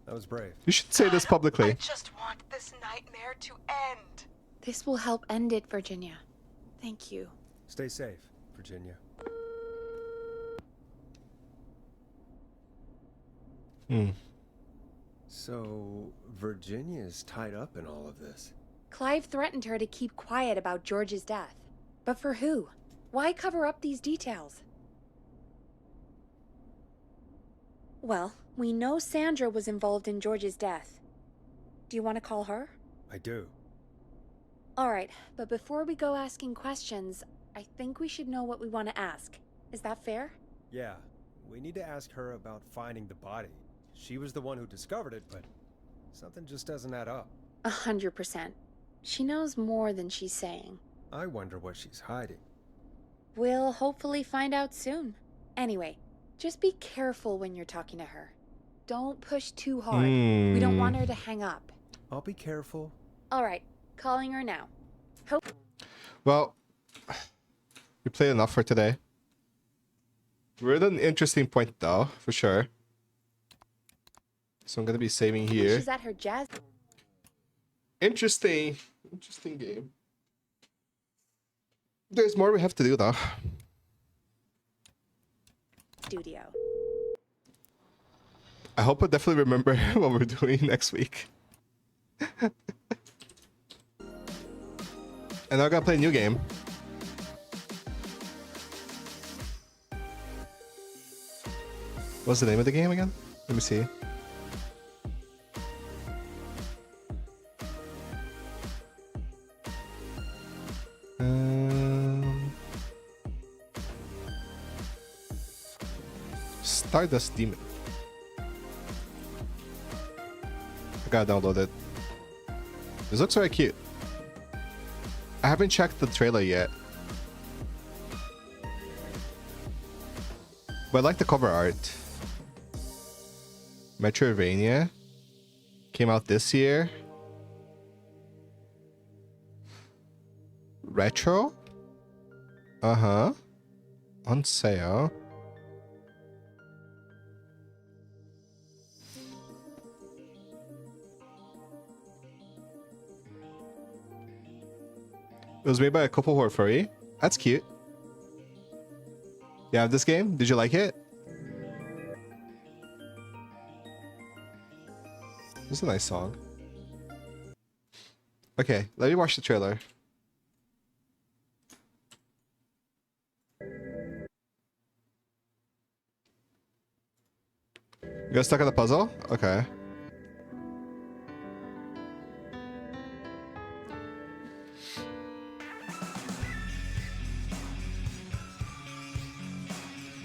That was brave. You should say this I publicly. just want this nightmare to end. This will help end it, Virginia. Thank you. Stay safe, Virginia. So, Virginia's tied up in all of this. Clive threatened her to keep quiet about George's death. But for who? Why cover up these details? Well, we know Sandra was involved in George's death. Do you want to call her? I do. Alright, but before we go asking questions, I think we should know what we want to ask. Is that fair? Yeah, we need to ask her about finding the body. She was the one who discovered it, but something just doesn't add up. 100%. She knows more than she's saying. I wonder what she's hiding. We'll hopefully find out soon. Anyway, just be careful when you're talking to her. Don't push too hard. We don't want her to hang up. I'll be careful. Alright, calling her now. Hope. Well, we played enough for today. We're at an interesting point, though, for sure. So I'm gonna be saving here. She's at her jazz Interesting game. There's more we have to do, though. studio. I hope I definitely remember what we're doing next week. And now I gotta play a new game. What's the name of the game again? Let me see. Stardust Demon. I gotta download it. This looks very cute. I haven't checked the trailer yet. But I like the cover art. Metroidvania. Came out this year. Retro? Uh-huh. On sale. It was made by a couple who are furry. That's cute. Yeah, this game? Did you like it? This is a nice song. Okay, let me watch the trailer. You guys stuck on the puzzle? Okay.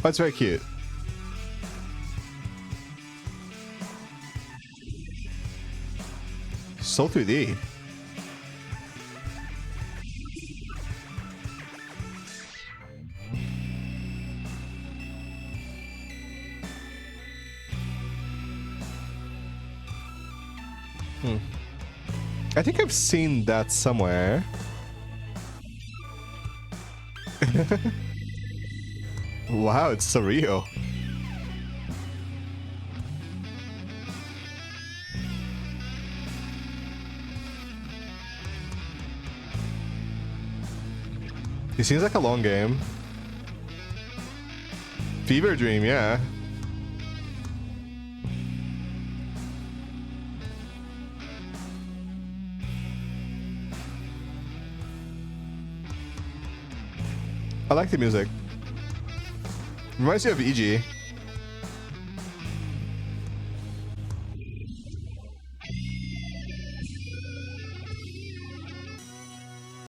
Oh, it's very cute. So 3D. I think I've seen that somewhere. Wow, it's surreal. It seems like a long game. Fever Dream, yeah. I like the music. Reminds me of EG.